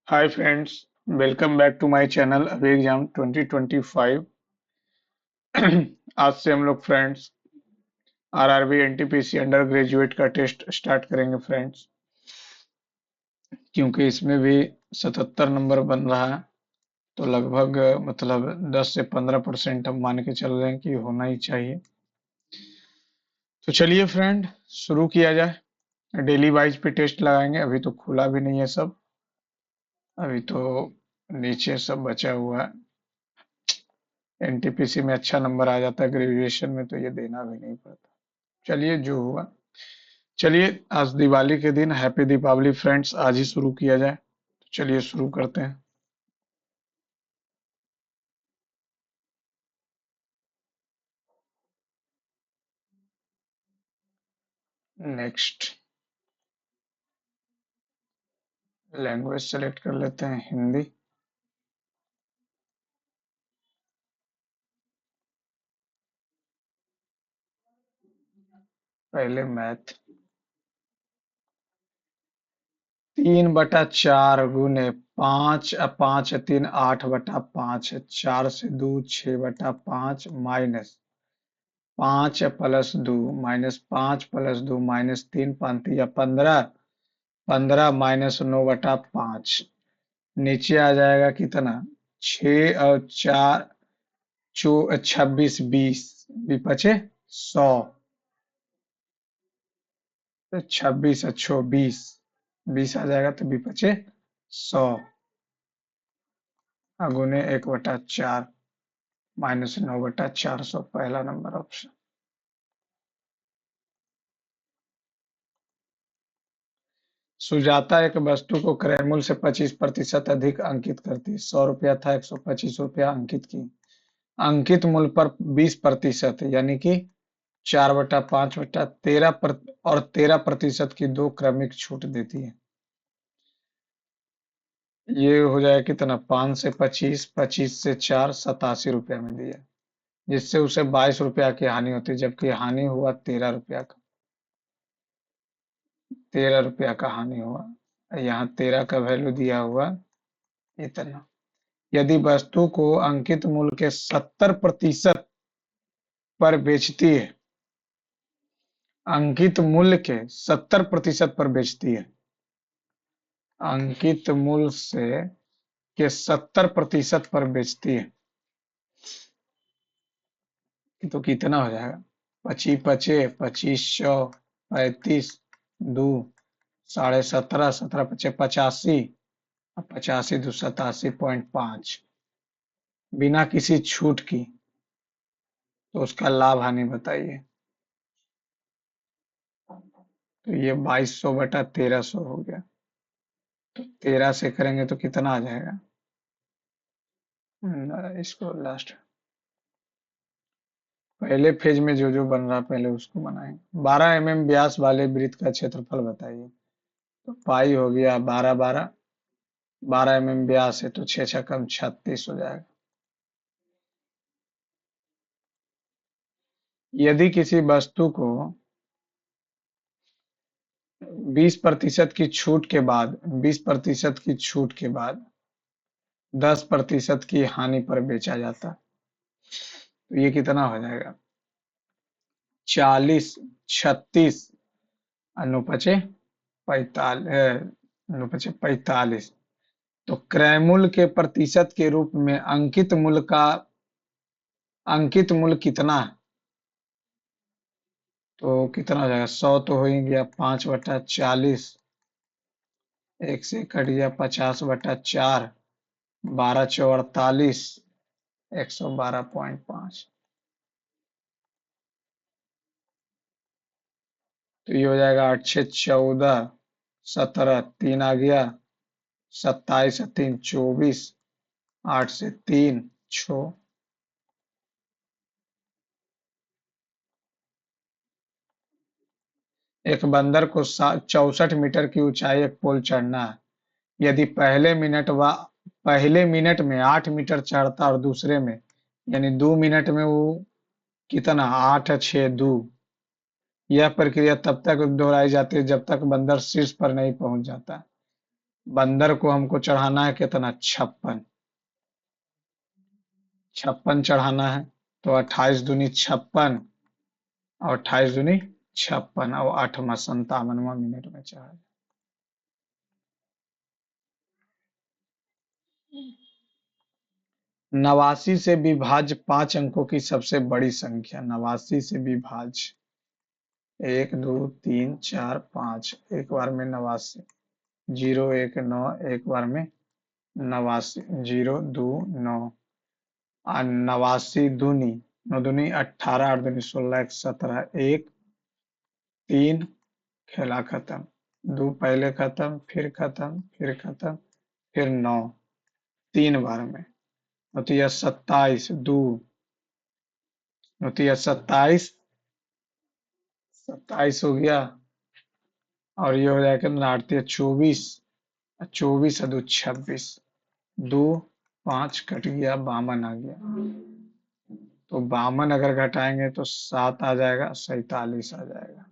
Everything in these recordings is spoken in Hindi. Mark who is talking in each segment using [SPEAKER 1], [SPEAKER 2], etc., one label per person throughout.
[SPEAKER 1] Hi friends, welcome back to my channel अभी एग्जाम 2025। आज से हम लोग friends RRB NTPC under graduate का टेस्ट स्टार्ट करेंगे फ्रेंड्स, क्योंकि इसमें भी 77 नंबर बन रहा है। तो लगभग मतलब 10 से 15% हम मान के चल रहे हैं कि होना ही चाहिए। तो चलिए फ्रेंड, शुरू किया जाए। डेली वाइज पे टेस्ट लगाएंगे। अभी तो खुला भी नहीं है सब, अभी तो नीचे सब बचा हुआ है। एनटीपीसी में अच्छा नंबर आ जाता है, ग्रेजुएशन में तो ये देना भी नहीं पड़ता। चलिए जो हुआ। चलिए, आज दिवाली के दिन हैप्पी दीपावली फ्रेंड्स, आज ही शुरू किया जाए। तो चलिए शुरू करते हैं। नेक्स्ट लैंग्वेज सेलेक्ट कर लेते हैं, हिंदी। पहले मैथ। 3/4 गुने 5, 5 3 8/5 है। 4 से 2 6/5 माइनस 5 + 2 -5 + 2 -3 5 15। 15 -9/5। नीचे आ जाएगा कितना? 6 और 4 26 20 भी पचे 100। 26 अच्छो 20 20 आ जाएगा तो भी पचे 100। गुने 1/4 -9/400, पहला नंबर ऑप्शन। सुजाता एक वस्तु को क्रय मूल्य से 25% अधिक अंकित करती है। 100 रुपया था, 125 रुपया अंकित की। अंकित मूल्य पर 20% यानी कि 4/5 और 13% की दो क्रमिक छूट देती है। ये हो जाएगा कितना? 5 से 25, 25 से 4, 87 रुपया में दिया, जिससे उसे 22 रुपया की हानि होती है, जबकि हानि हुआ 13 रुपया का। 13 रुपया का हानि हुआ। यहाँ 13 का वैल्यू दिया हुआ इतना। यदि वस्तु को अंकित मूल्य के 70% पर बेचती है, अंकित मूल्य के 70% पर बेचती है, अंकित मूल्य से के 70% पर बेचती है, तो कितना हो जाएगा? 25 पचे 2500, 35 दो 17.5, 17 × 5 = 85, 85 × 2 = 87.5। बिना किसी छूट की, तो उसका लाभ हानि बताइए। तो ये 2200/1300 हो गया। तो 13 से करेंगे तो कितना आ जाएगा? इसको लास्ट पहले फेज में जो जो बन रहा पहले उसको बनाएंगे। 12 mm व्यास वाले वृत्त का क्षेत्रफल बताइए। तो पाई हो गया 12 12। 12 mm व्यास है तो 6 6 कम 36 हो जाएगा। यदि किसी वस्तु को 20% की छूट के बाद 20% की छूट के बाद 10% की हानि पर बेचा जाता, तो ये कितना हो जाएगा? 40 36 अनुपचे 45 अनुपचे 45। तो क्रय मूल्य के प्रतिशत के रूप में अंकित मूल्य कितना है? तो कितना हो जाएगा? 100 तो हो ही गया। 5/40, एक से कट गया 50/4, 12×4 = 48, 112.5। तो ये हो जाएगा 8 6 14, 17 3 आ गया, 27 3 24, 8 से 3 6। एक बंदर को 64 मीटर की ऊंचाई एक पोल चढ़ना है। यदि पहले मिनट में 8 मीटर चढ़ता और दूसरे में यानी 2 मिनट में वो कितना? 8 6 2। यह प्रक्रिया तब तक दोहराई जाती है जब तक बंदर शीर्ष पर नहीं पहुंच जाता। बंदर को हमको चढ़ाना है कितना, 56। 56 चढ़ाना है, तो 28 दूनी 56, और 28 दूनी 56, और 8वां 57वां मिनट में चढ़ा। 89 से विभाज्य 5 अंकों की सबसे बड़ी संख्या। 89 से विभाज्य 1 2 3 4 5, एक बार में 89, 0 1 9, एक बार में 89, 0 2 9, और 89 दूनी, 9 दूनी 18, 8 दूनी 16, 1 17, 1 3, खेला खत्म। 2 पहले खत्म, फिर खत्म, फिर खत्म, फिर 9, 3 बार में। होती है 27, 2 होती है 27, 27 हो गया, और ये हो जाएगा नाड़ती है 24, 24 और 2 26, 2 5 कट गया, 52 आ गया। तो 52 अगर घटाएंगे तो 7 आ जाएगा, 47 आ जाएगा।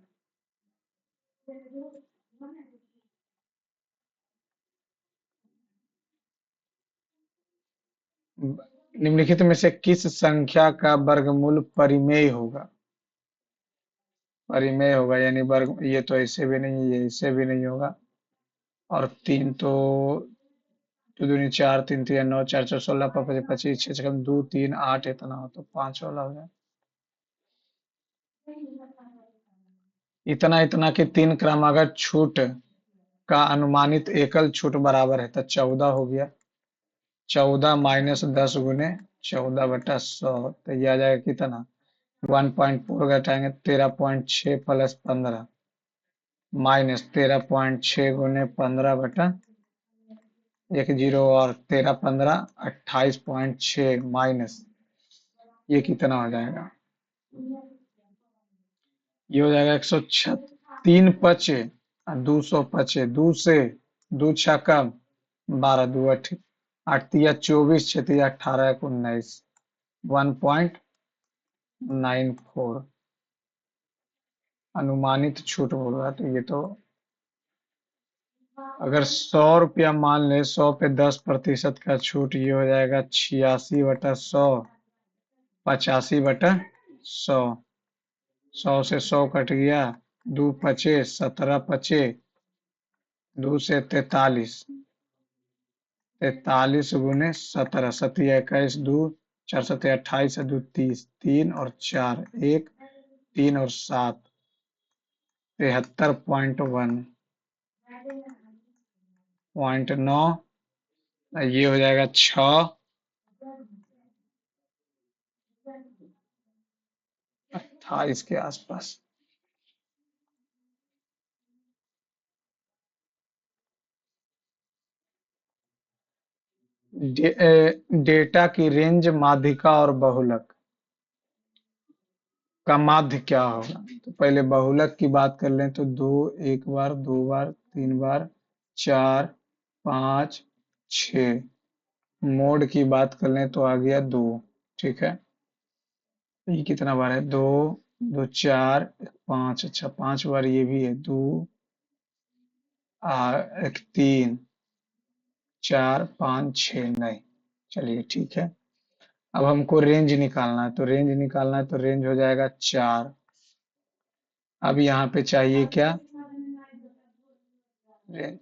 [SPEAKER 1] निम्नलिखित में से किस संख्या का वर्गमूल परिमेय होगा। परिमेय होगा यानी वर्ग, ये तो ऐसे भी नहीं, ये ऐसे भी नहीं होगा, और 3 तो 2 दूनी 4, 3 3 9, 4 4 16, 5 5 25, 6 6 2 3 8, इतना हो तो 5 वाला हो जाए। इतना इतना की 3 क्रमागत छूट का अनुमानित एकल छूट बराबर है, तो 14 हो गया। 14 माइनस 10 गुने 14/100, तो ये आ जाएगा कितना, 1.4 घटाएंगे 13.6 प्लस 15, माइनस 13.6 गुने 15/, एक जीरो और 13 15 28.6, माइनस ये कितना हो जाएगा, ये हो जाएगा 103 पचे, 200 पचे, 2 से 2 छक्का 12, 2 8 तिया 24, 6 तिया 18, 19, 1.94 अनुमानित छूट होगा। तो ये तो अगर 100 रुपया मान ले, 100 पे 10% का छूट, ये हो जाएगा 86/100, 85/100। 100 से 100 कट गया, 2 पचे 17 पचे, 2 से 43, 43 गुने 17, 17 21, 2 4 7 28, 2 30, 3 और 4 1, 3 और 7 73.1.9, ये हो जाएगा 6, 28 के आसपास। डेटा की रेंज माध्यिका और बहुलक का माध्य क्या होगा। तो पहले बहुलक की बात कर लें तो 2 एक बार, 2 बार, 3 बार, 4 5 6। मोड की बात कर लें तो आ गया 2। ठीक है, ये कितना बार है, 2 2 4 5, अच्छा 5 बार ये भी है, 2 एक 3 4 5 6 नहीं। चलिए ठीक है, अब हमको रेंज निकालना है, तो रेंज निकालना है तो रेंज हो जाएगा 4। अब यहाँ पे चाहिए क्या, एक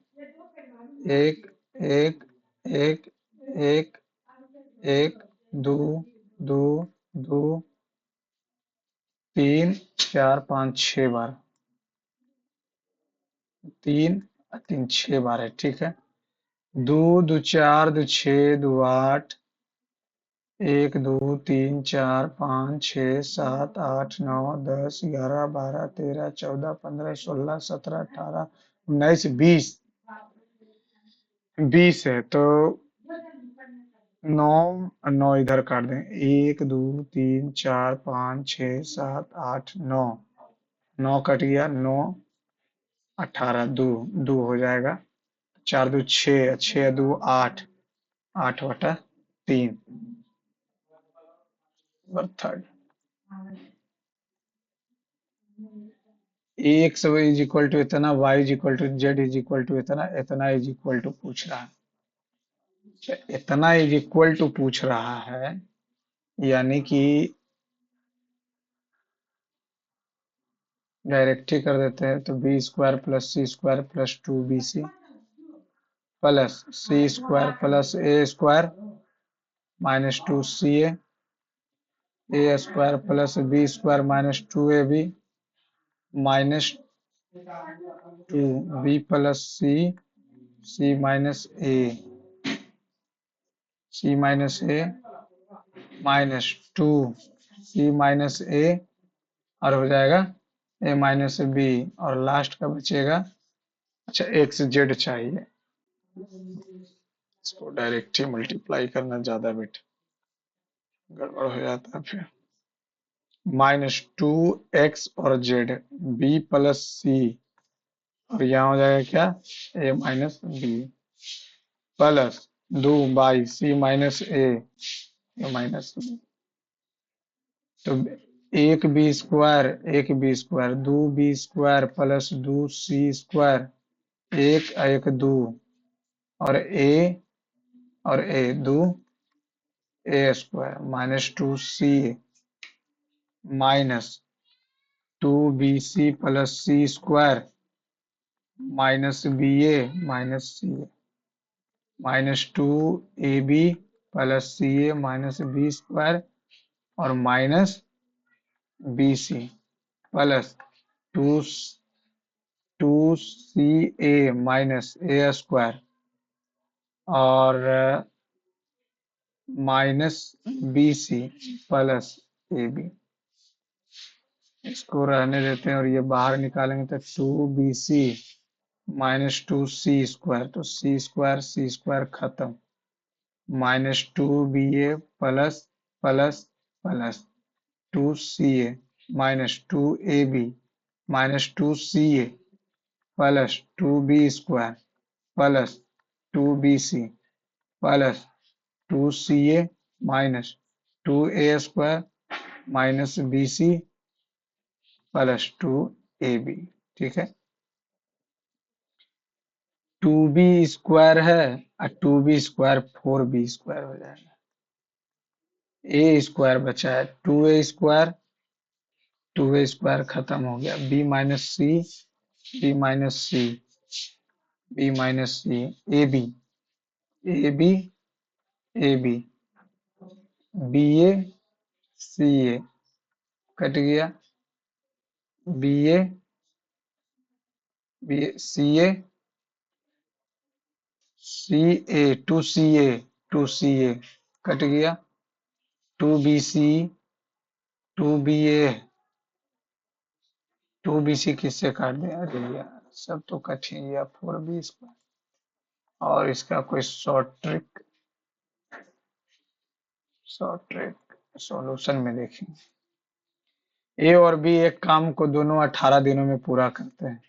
[SPEAKER 1] एक एक एक एक, दो दो दो, 3 4 5 6 बार, 3 3 6 बार है। ठीक है, 2 2 4 2 6 2 8, 1 2 3 4 5 6 7 8 9 10 11 12 13 14 15 16 17 18 19 20, 20 है तो 9, 9 इधर काट दें, 1 2 3 4 5 6 7 8 9, 9 कट गया, 9 18, 2 2 हो जाएगा, 4 2 6, 6 2 8, 8/3 third. X is equal to इतना, Y is equal to Z is equal to इतना, इतना इज इक्वल टू पूछ रहा है। इतना इज इक्वल टू पूछ रहा है, यानी कि डायरेक्ट ही कर देते हैं। तो B square plus C square plus 2bc plus C square plus A square minus 2ca, A square plus B square minus 2ab minus 2b plus C, C minus A, C minus A minus 2c minus A, और हो जाएगा ए माइनस बी, और लास्ट का बचेगा, अच्छा एक्स जेड चाहिए, इसको डायरेक्ट ही मल्टीप्लाई करना ज्यादा बेट गड़बड़ हो जाता है फिर। -2x और जेड, बी प्लस सी, और यहाँ हो जाएगा क्या, ए माइनस बी प्लस 2/c-a, ए माइनस बी। तो एक B square 2b² plus 2c² एक दो, और ए दो, A square minus 2c minus 2bc plus C square minus C A minus 2ab plus C A minus B square, और minus B C plus two 2ca minus A square, और minus B C plus A B. इसको रहने देते हैं और ये बाहर निकालेंगे तो 2bc माइनस 2c², तो सी स्क्वायर खत्म, minus 2ba plus plus plus 2ca minus 2ab minus 2ca plus 2b² plus 2bc plus 2ca minus 2a² minus bc plus 2ab। ठीक है, 2b² है, और 2b² 4b² हो जाएगा, ए स्क्वायर बचा है 2a² खत्म हो गया, B minus C A B A B A B B A C A cut गया, B A C A C A 2ca cut गया, 2bc 2ba 2bc किससे काट दिया, अरे यार सब तो कट ही गया, 4b²। और इसका कोई शॉर्ट ट्रिक सॉल्यूशन में देखेंगे। ए और बी एक काम को दोनों 18 दिनों में पूरा करते हैं।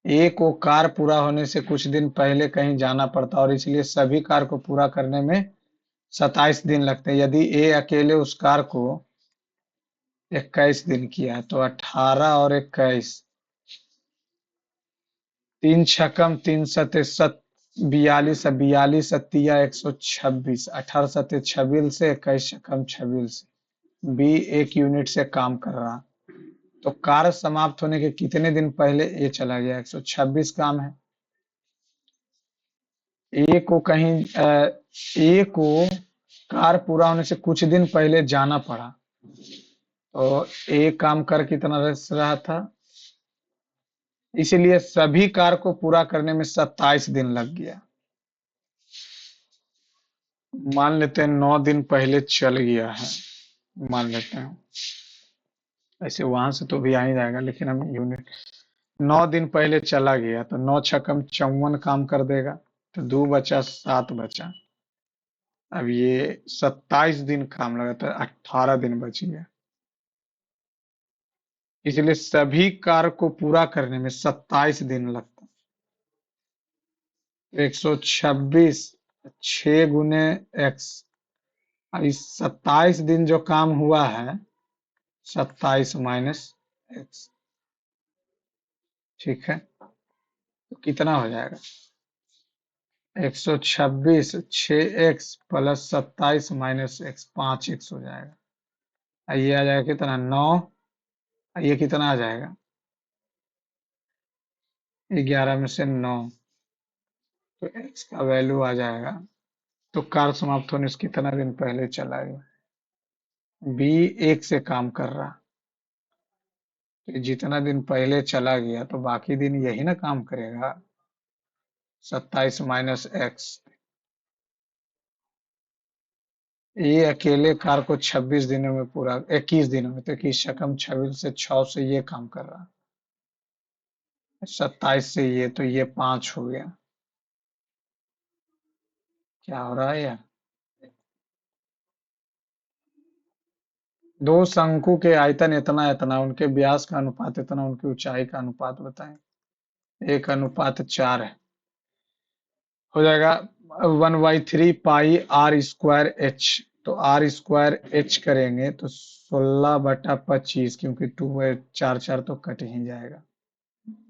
[SPEAKER 1] ए को कार्य पूरा होने से कुछ दिन पहले कहीं जाना पड़ता और इसलिए सभी कार्य को पूरा करने में 27 दिन लगते हैं। यदि ए अकेले उस कार्य को 21 दिन किया तो 18 और 21, 3 छकम 3 सते 42, 42 सत्तिया 126, 18 सत्ते 26 से 21 छकम 26 से बी एक यूनिट से काम कर रहा, तो कार्य समाप्त होने के कितने दिन पहले ए चला गया, 126 काम है। ए को कार्य पूरा होने से कुछ दिन पहले जाना पड़ा, तो ए काम कर कितना रहा था, इसलिए सभी कार्य को पूरा करने में 27 दिन लग गया। मान लेते हैं 9 दिन पहले चल गया है, मान लेते हैं, ऐसे वहां से तो भी आ ही जाएगा, लेकिन हम यूनिट 9 दिन पहले चला गया तो 9 छकम 54 काम कर देगा, तो 2 बचा 7 बचा, अब ये 27 दिन काम लगा तो 18 दिन बच गया, इसलिए सभी कार्य को पूरा करने में 27 दिन लगता। 126 6 गुने x, अब इस 27 दिन जो काम हुआ है 27 माइनस x, ठीक है, तो कितना हो जाएगा? 126 6x plus 27 minus x 5x हो जाएगा। ये आ जाएगा कितना? 9। ये कितना आ जाएगा? 11 में से 9, तो x का वैल्यू आ जाएगा। तो कार्य समाप्त होने से कितना दिन पहले चला गया? बी 1 से काम कर रहा, तो जितना दिन पहले चला गया तो बाकी दिन यही ना काम करेगा। 27 माइनस एक्स, ये अकेले कार को 26 दिनों में पूरा, 21 दिनों में, तो 21 शकम 26 से 6 से ये काम कर रहा, 27 से ये, तो ये 5 हो गया। क्या हो रहा है यार? दो शंकु के आयतन इतना इतना, उनके व्यास का अनुपात इतना, उनकी ऊंचाई का अनुपात बताएं। 1:4 है, हो जाएगा 1/3 पाई r स्क्वायर एच। तो आर स्क्वायर एच करेंगे तो 16/25, क्योंकि 2/4 तो कट ही जाएगा।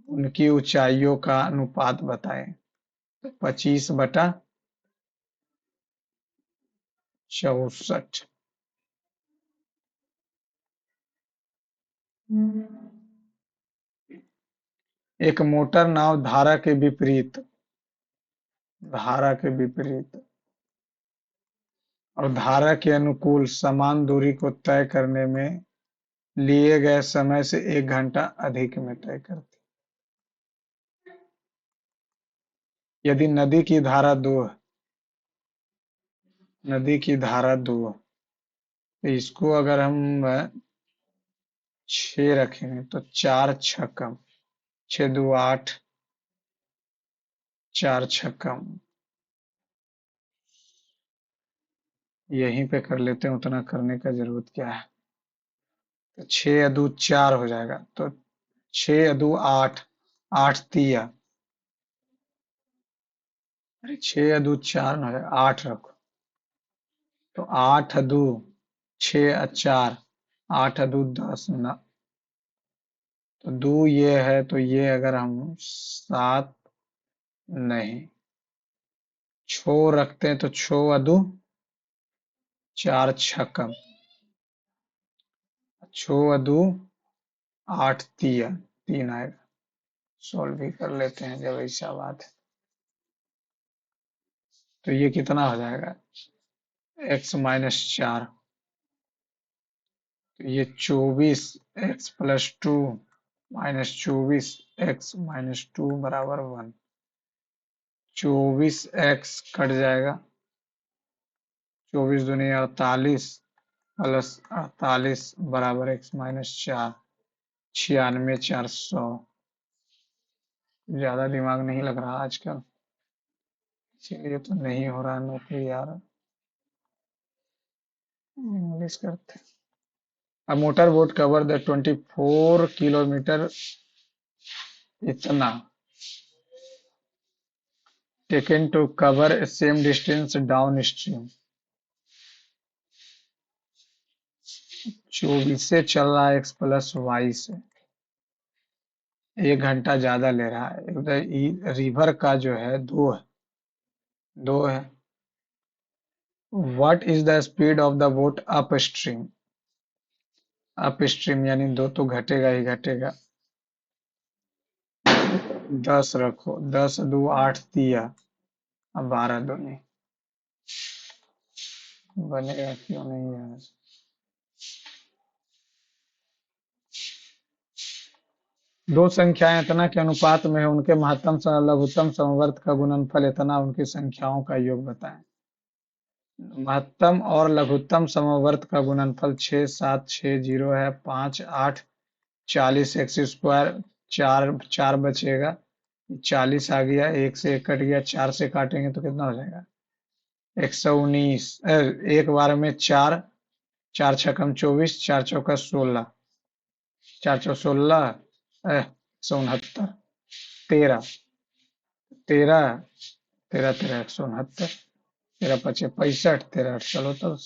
[SPEAKER 1] उनकी ऊंचाइयों का अनुपात बताएं। तो 25/64। एक मोटर नाव धारा के विपरीत और धारा के अनुकूल समान दूरी को तय करने में लिए गए समय से 1 घंटा अधिक में तय करती। यदि नदी की धारा 2 तो इसको अगर हम 6 रखेंगे तो 4 छक्कम, 6 2 8, 4 छक्कम, यहीं पे कर लेते हैं, उतना करने का जरूरत क्या है। तो 6 2 4 हो जाएगा, तो 6 2 8, 8 3, अरे 6 2 4 ना हो जाएगा, 8 रखो। तो 8 2 6 4, 8 2 10 ना, तो 2 ये है, तो ये अगर हम 7 नहीं, छो रखते हैं तो 6 2 4 छक्कम, 6 2 8 3 आएगा। सॉल्व भी कर लेते हैं जब ऐसा बात है। तो ये कितना हो जाएगा? x-4, तो ये 24x+2 -24x-2 बराबर 1। 24x कट जाएगा, 24 दूनी 48 प्लस 48 बराबर x-4, 96 400। ज्यादा दिमाग नहीं लग रहा आजकल, इसीलिए तो नहीं हो रहा नौकरी यार। इंग्लिश करते। A motorboat covered the 24 kilometre इतना taken to cover same distance downstream। 24 से चल रहा है x+y से, 1 घंटा ज्यादा ले रहा है। उधर रिवर का जो है 2 है। What is the speed of the boat upstream? Upstream यानी 2 तो घटेगा ही घटेगा। 10 रखो, 10 2 8 दिया, अब 12 दूनी बनेगा क्यों नहीं यार। दो संख्याएं इतना के अनुपात में है, उनके महत्तम लघुत्तम समवर्त का गुणनफल इतना, उनकी संख्याओं का योग बताएं। महत्तम और लघुत्तम समवर्त का गुणनफल 6 7 6 0 है, 5 8 40 x², 4 4 बचेगा, 40 आ गया, 1 से 1 कट गया, 4 से काटेंगे तो कितना हो जाएगा? 119। एक बार में 4, 4 छक्कम 24, 4 चौका 16, 4 चौ 16, 169, 13, 13, 13 169, 13 5 65, 13 चलो तो।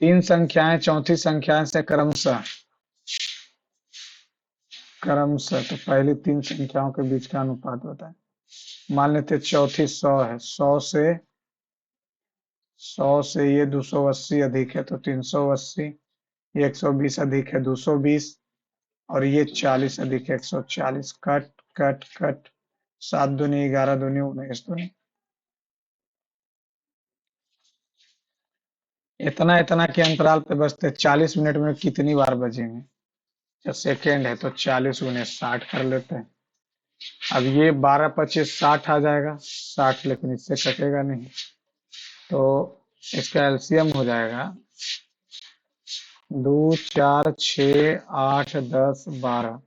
[SPEAKER 1] तीन संख्याएं चौथी संख्या से क्रमशः क्रमशः, तो पहली तीन संख्याओं के बीच का अनुपात बताएं। मान लेते चौथी 100 है, 100 से ये 280 अधिक है तो 380, ये 120 अधिक है 220, और ये 40 अधिक है 140। कट कट कट, 7 दूनी 11 दूनी 19 दूनी। इतना इतना के अंतराल पे बजते 40 मिनट में कितनी बार बजेंगे? जब सेकेंड है तो 40 गुने 60 कर लेते हैं। अब ये 12 25 60 आ जाएगा, 60 लेकिन इससे कटेगा नहीं, तो इसका एलसीएम हो जाएगा 2 4 6 8 10 12।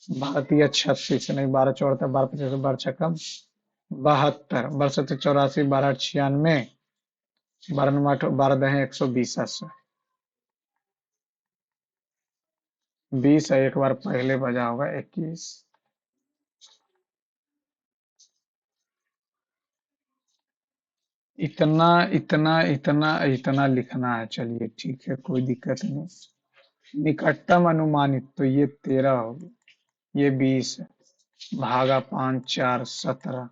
[SPEAKER 1] 12 36 नहीं, 12 14 12 25 12 छक्कम 72, 12 7 84 12 96, 12 9 8 12 दहें 120 80। 20 है, एक बार पहले बजा होगा 21। इतना इतना इतना इतना लिखना है, चलिए ठीक है, कोई दिक्कत नहीं। निकटतम अनुमानित तो ये 13 हो गया, ये 20 है, भागा 5 4 17,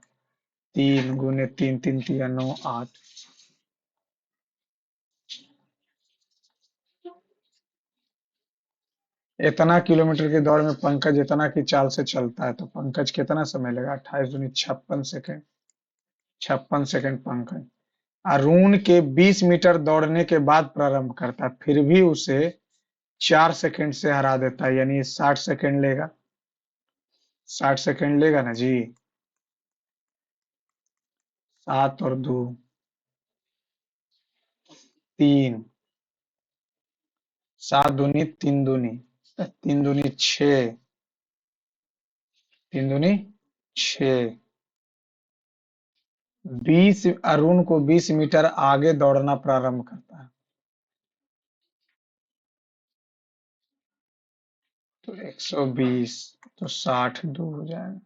[SPEAKER 1] 3 गुने 3 3 3 9 8। इतना किलोमीटर की दौड़ में पंकज इतना की चाल से चलता है तो पंकज कितना समय लगा? 28 दूनी 56 सेकेंड, 56 सेकेंड पंकज। अरुण के 20 मीटर दौड़ने के बाद प्रारंभ करता है, फिर भी उसे 4 सेकेंड से हरा देता है, यानी 60 सेकेंड लेगा। 60 सेकेंड लेगा ना जी। 7 और 2 3, 7 दूनी 3 दूनी 3 दूनी 6, 3 दूनी 6। 20, अरुण को 20 मीटर आगे दौड़ना प्रारंभ करता है तो 120, तो 60 दूर हो जाएगा।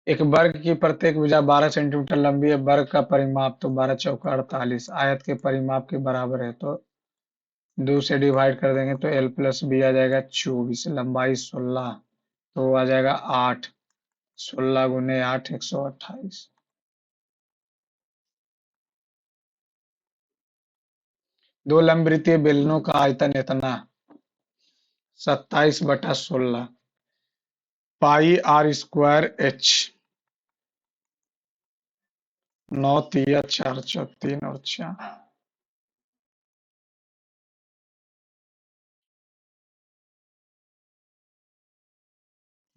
[SPEAKER 1] एक वर्ग की प्रत्येक भुजा 12 सेंटीमीटर लंबी है, वर्ग का परिमाप तो 12 चौका 48 आयत के परिमाप के बराबर है, तो 2 से डिवाइड कर देंगे तो l प्लस बी आ जाएगा 24, लंबाई 16, तो वो आ जाएगा 8, 16 गुने 8 128। दो लंबवृत्तीय बेलनों का आयतन इतना 27/16 पाई आर स्क्वायर एच। 9 तिया 4 चौक 3 और 4।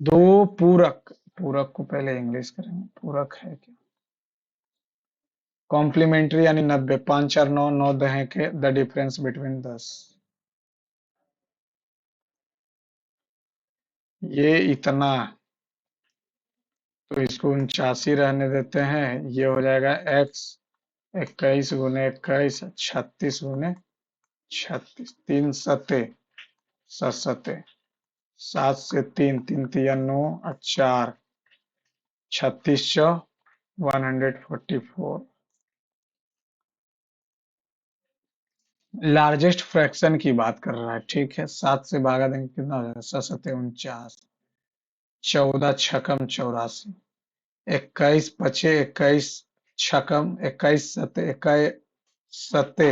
[SPEAKER 1] दो पूरक, पूरक को पहले इंग्लिश करेंगे, पूरक है क्या? कॉम्प्लीमेंट्री यानी 90, 5 4 9 9 दहें के द डिफरेंस बिटवीन 10। ये इतना, तो इसको 79 रहने देते हैं, ये हो जाएगा x 21 गुने 21, 36 गुने 36, 3 सते 7 सते, 7 से 3 3 तिया 9 और 4, 36 चौ 144। लार्जेस्ट फ्रैक्शन की बात कर रहा है, ठीक है। 7 से भागा देंगे कितना हो जाएगा? 7 सते 49, 14 छकम 84, 21 पचे 21 छकम 21 सते 21 सते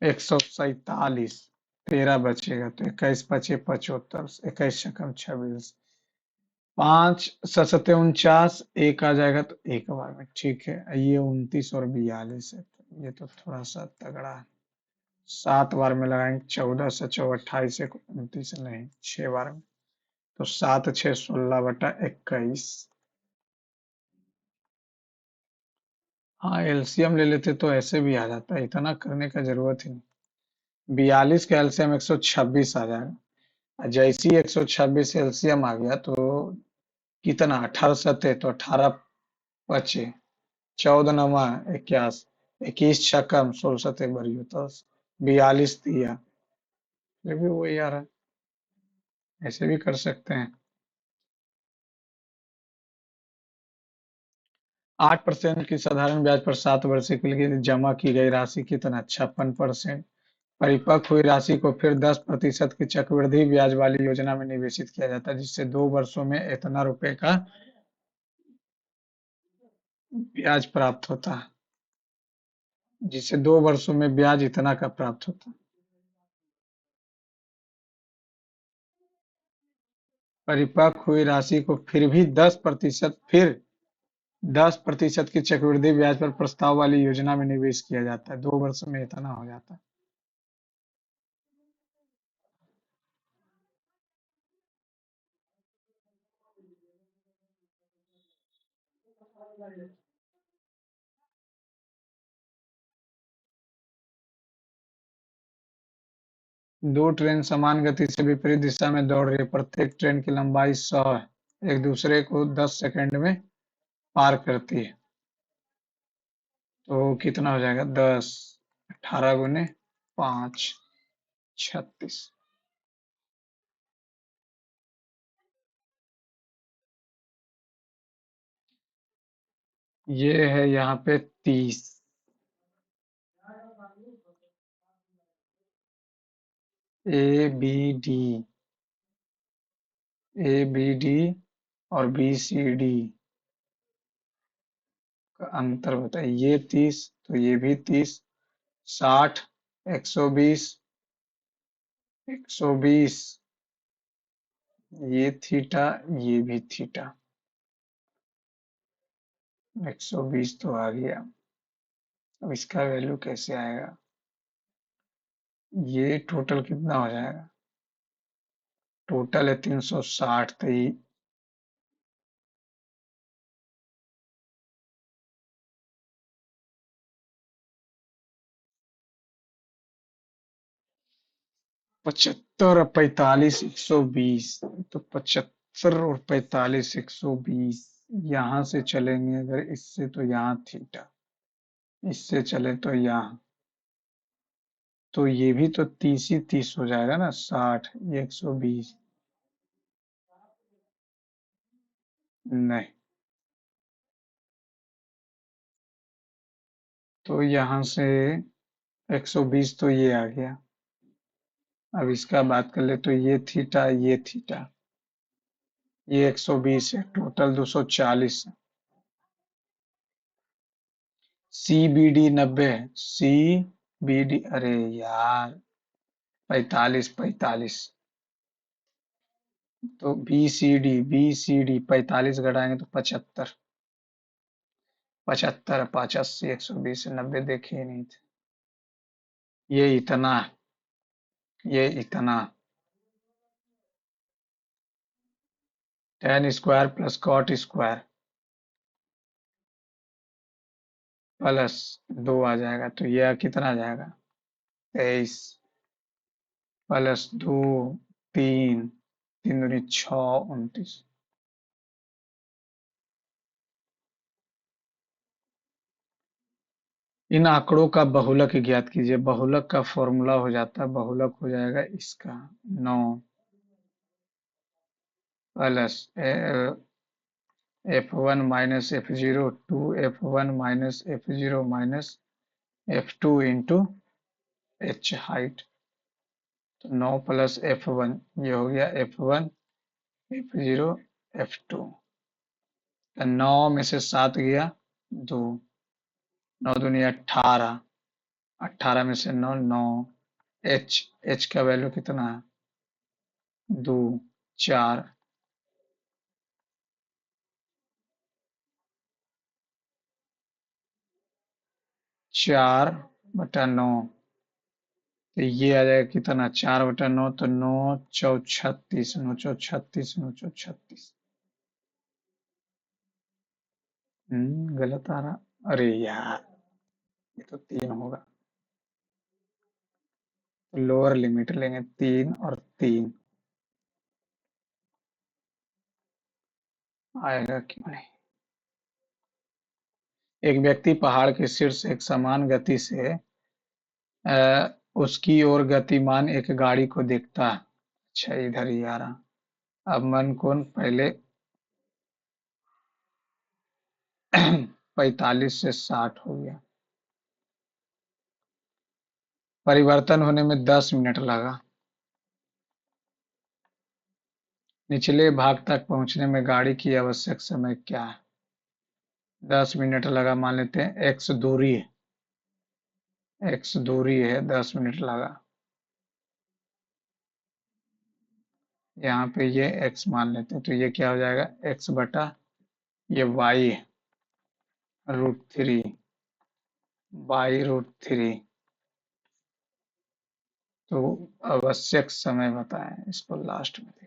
[SPEAKER 1] 147, 13 बचेगा तो 21 पचे 75, 21 छकम 26, 5 सते 49, एक आ जाएगा तो एक बार में, ठीक है। ये 29 और 42 है, तो ये तो थोड़ा सा तगड़ा है। 7 बार में लगाएंगे, 14 सचो 28, 29 नहीं 6 बार में, तो 7 6 16/21। हाँ, एलसीएम ले लेते तो ऐसे भी आ जाता है, इतना करने का जरूरत ही नहीं। 42 का एलसीएम 126 आ जाएगा, और जैसे ही 126 एलसीएम आ गया तो कितना? 18 सत्ते तो 18 पचे 14 नमा 21, 21 छकम 16 सत्ते बरियो तो 42 दिया, ये भी वही आ रहा है। ऐसे भी कर सकते हैं। 8% की साधारण ब्याज पर 7 वर्ष के लिए जमा की गई राशि कितना? 56%। परिपक्व हुई राशि को फिर 10% की चक्रवृद्धि ब्याज वाली योजना में निवेशित किया जाता है, जिससे 2 वर्षों में इतना रुपए का ब्याज प्राप्त होता है। जिससे 2 वर्षों में ब्याज इतना का प्राप्त होता है। परिपक्व हुई राशि को फिर 10% की चक्रवृद्धि ब्याज पर प्रस्ताव वाली योजना में निवेश किया जाता है। 2 वर्ष में इतना हो जाता है। 2 ट्रेन समान गति से विपरीत दिशा में दौड़ रही है। प्रत्येक ट्रेन की लंबाई 100 है। एक दूसरे को 10 सेकंड में पार करती है। तो कितना हो जाएगा? 10, 18 गुने 5, 36। ये है यहाँ पे 30। ए बी डी, ABD और BCD का अंतर बताइए। ये 30 तो ये भी 30। 60, 120, 120, ये थीटा, ये भी थीटा। 120 तो आ गया। अब इसका वैल्यू कैसे आएगा? ये टोटल कितना हो जाएगा? टोटल है 360। तो ये 75 और 45, 120। तो 75 और 45, 120। यहाँ से चलेंगे अगर इससे तो यहाँ थीटा, इससे चले तो यहाँ, तो ये भी तो 30 ही 30 हो जाएगा ना। 60, ये 120। नहीं, तो यहाँ से 120 तो ये आ गया। अब इसका बात कर ले तो ये थीटा, ये थीटा, ये 120 है। टोटल 240 है। CBD 90 है। CBD, अरे यार, 45, 45। तो BCD 45 घटाएंगे तो 75। 75, 85, 120 से 90 देखे ही नहीं थे। ये इतना, ये इतना। tan square plus cot square plus 2 आ जाएगा। तो यह कितना आ जाएगा? 23 प्लस 2, 3, 3 दूनी 6, 29। इन आंकड़ों का बहुलक ज्ञात कीजिए। बहुलक का फॉर्मूला हो जाता है, बहुलक हो जाएगा इसका 9 plus F1 minus F0, 2F1 minus F0 minus F2 into H height. तो 9 प्लस F1, ये हो गया F1, F0, F2। तो 9 में से 7 गया 2, 9 दूनी 18, 18 में से 9, 9। H का वैल्यू कितना है? 2, 4। 4/9। तो ये आ जाएगा कितना? 4/9। तो 9 चौ 36, 9 चौ 36, 9 चौ 36। गलत आ रहा। अरे यार, ये तो 3 होगा। तो लोअर लिमिट लेंगे, 3 और 3। आएगा क्यों नहीं? एक व्यक्ति पहाड़ के शीर्ष से एक समान गति से उसकी ओर गतिमान एक गाड़ी को देखता है। अच्छा, इधर ही आ रहा। अब मन कौन पहले 45 से 60 हो गया। परिवर्तन होने में 10 मिनट लगा। निचले भाग तक पहुंचने में गाड़ी की आवश्यक समय क्या है? 10 मिनट लगा, मान लेते हैं एक्स दूरी है। एक्स दूरी है, 10 मिनट लगा। यहाँ पे ये एक्स मान लेते हैं, तो ये क्या हो जाएगा, एक्स बटा ये वाई √3, बाई √3। तो आवश्यक समय बताएं, इसको लास्ट में देखें।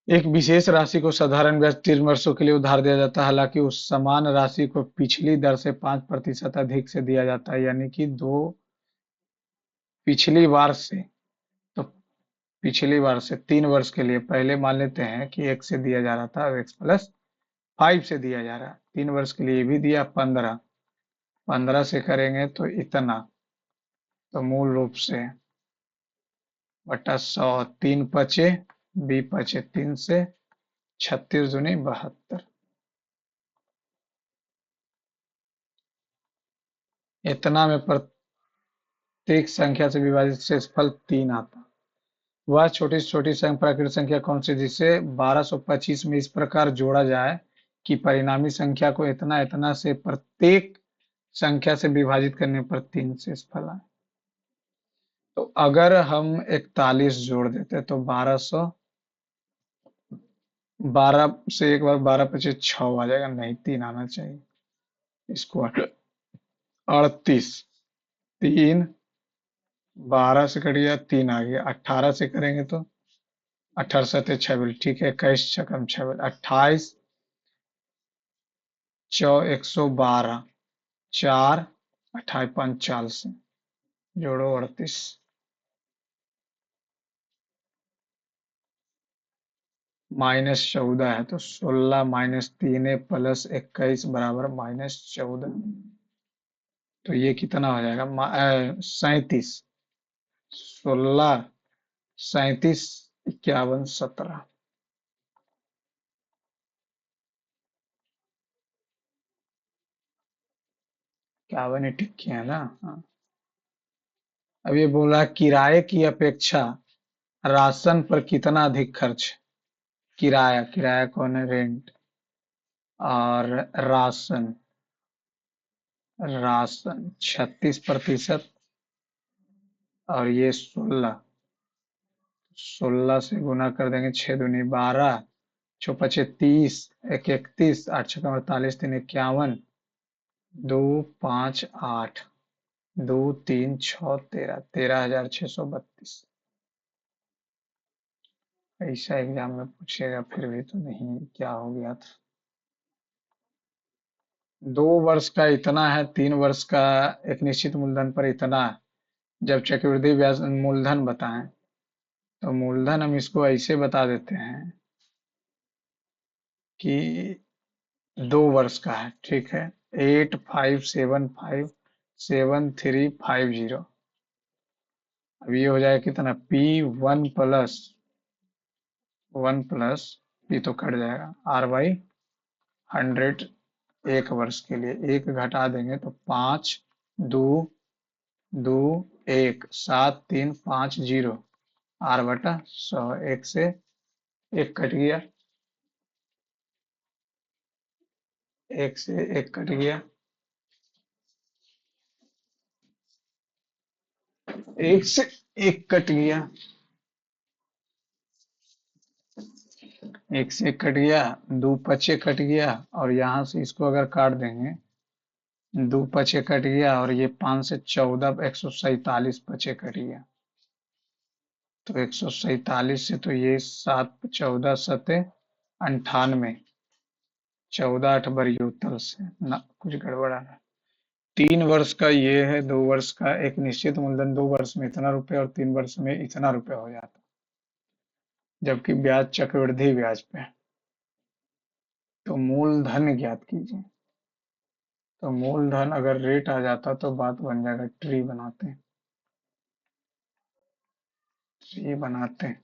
[SPEAKER 1] एक विशेष राशि को साधारण ब्याज 3 वर्षों के लिए उधार दिया जाता है, हालांकि उस समान राशि को पिछली दर से 5% अधिक से दिया जाता है, यानी कि दो पिछली बार से। तो पिछली बार से 3 वर्ष के लिए पहले मान लेते हैं कि एक से दिया जा रहा था, अब x+5 से दिया जा रहा है। 3 वर्ष के लिए भी दिया 15, 15 से करेंगे तो इतना, तो मूल रूप से बटा 100, 3×5 2×5 3 से 36×2 72। इतना में प्रत्येक संख्या से विभाजित शेषफल 3 आता। वह छोटी से छोटी प्राकृतिक संख्या कौन सी जिसे 1225 में इस प्रकार जोड़ा जाए कि परिणामी संख्या को इतना इतना से प्रत्येक संख्या से विभाजित करने पर 3 शेषफल आए। तो अगर हम 41 जोड़ देते तो 1200, 12 से एक बार 12×5 = 6 आ जाएगा, नहीं 3 आना चाहिए। इसको 38, 3, 12 से कट गया, 3 आ गया। 18 से करेंगे तो 18×7 = 6, ठीक है। 21×6 = 28, 112, 4, 28×5 = 40, जोड़ो 38। -14 है तो 16 -3 +21 = -14। तो ये कितना हो जाएगा, 37, 16, 37, 51, 17। 51 ही टिक किया है ना, हाँ। अब ये बोला किराए की अपेक्षा राशन पर कितना अधिक खर्च। किराया, किराया कौन है, रेंट। और राशन, राशन 36%, और ये 16, 16 से गुना कर देंगे, 6×2 = 12, 6×5 = 30, 1 31, 8×6 = 48, 3 51, 2 5 8, 2 3 6 13, 13,632। ऐसा एग्जाम में पूछेगा फिर भी तो नहीं, क्या हो गया था। 2 वर्ष का इतना है, 3 वर्ष का एक निश्चित मूलधन पर इतना है। जब चक्रवृद्धि ब्याज मूलधन बताएं तो मूलधन हम इसको ऐसे बता देते हैं कि 2 वर्ष का है, ठीक है। 85757350। अब ये हो जाएगा कितना, P1+1+, P तो कट जाएगा, R/100। 1 वर्ष के लिए एक घटा देंगे तो 5, 2, 2, 1, 7, 3, 5, 0, R/100। 1 से 1 कट गया, 1 से 1 कट गया, 1 से 1 कट गया, 1 से 1 कट गया, 2×5 कट गया, और यहाँ से इसको अगर काट देंगे, 2×5 कट गया, और ये 5 से 14, 147 5 कट गया। तो 147 से तो ये 7, 14 7 98, 14 8 बरियोतल से ना, कुछ गड़बड़ है। 3 वर्ष का ये है, 2 वर्ष का एक निश्चित मूलधन 2 वर्ष में इतना रुपए और 3 वर्ष में इतना रुपए हो जाता, जबकि ब्याज चक्रवृद्धि ब्याज पे है। तो मूलधन ज्ञात कीजिए। तो मूलधन अगर रेट आ जाता तो बात बन जाएगा, ट्री बनाते हैं, ट्री बनाते हैं।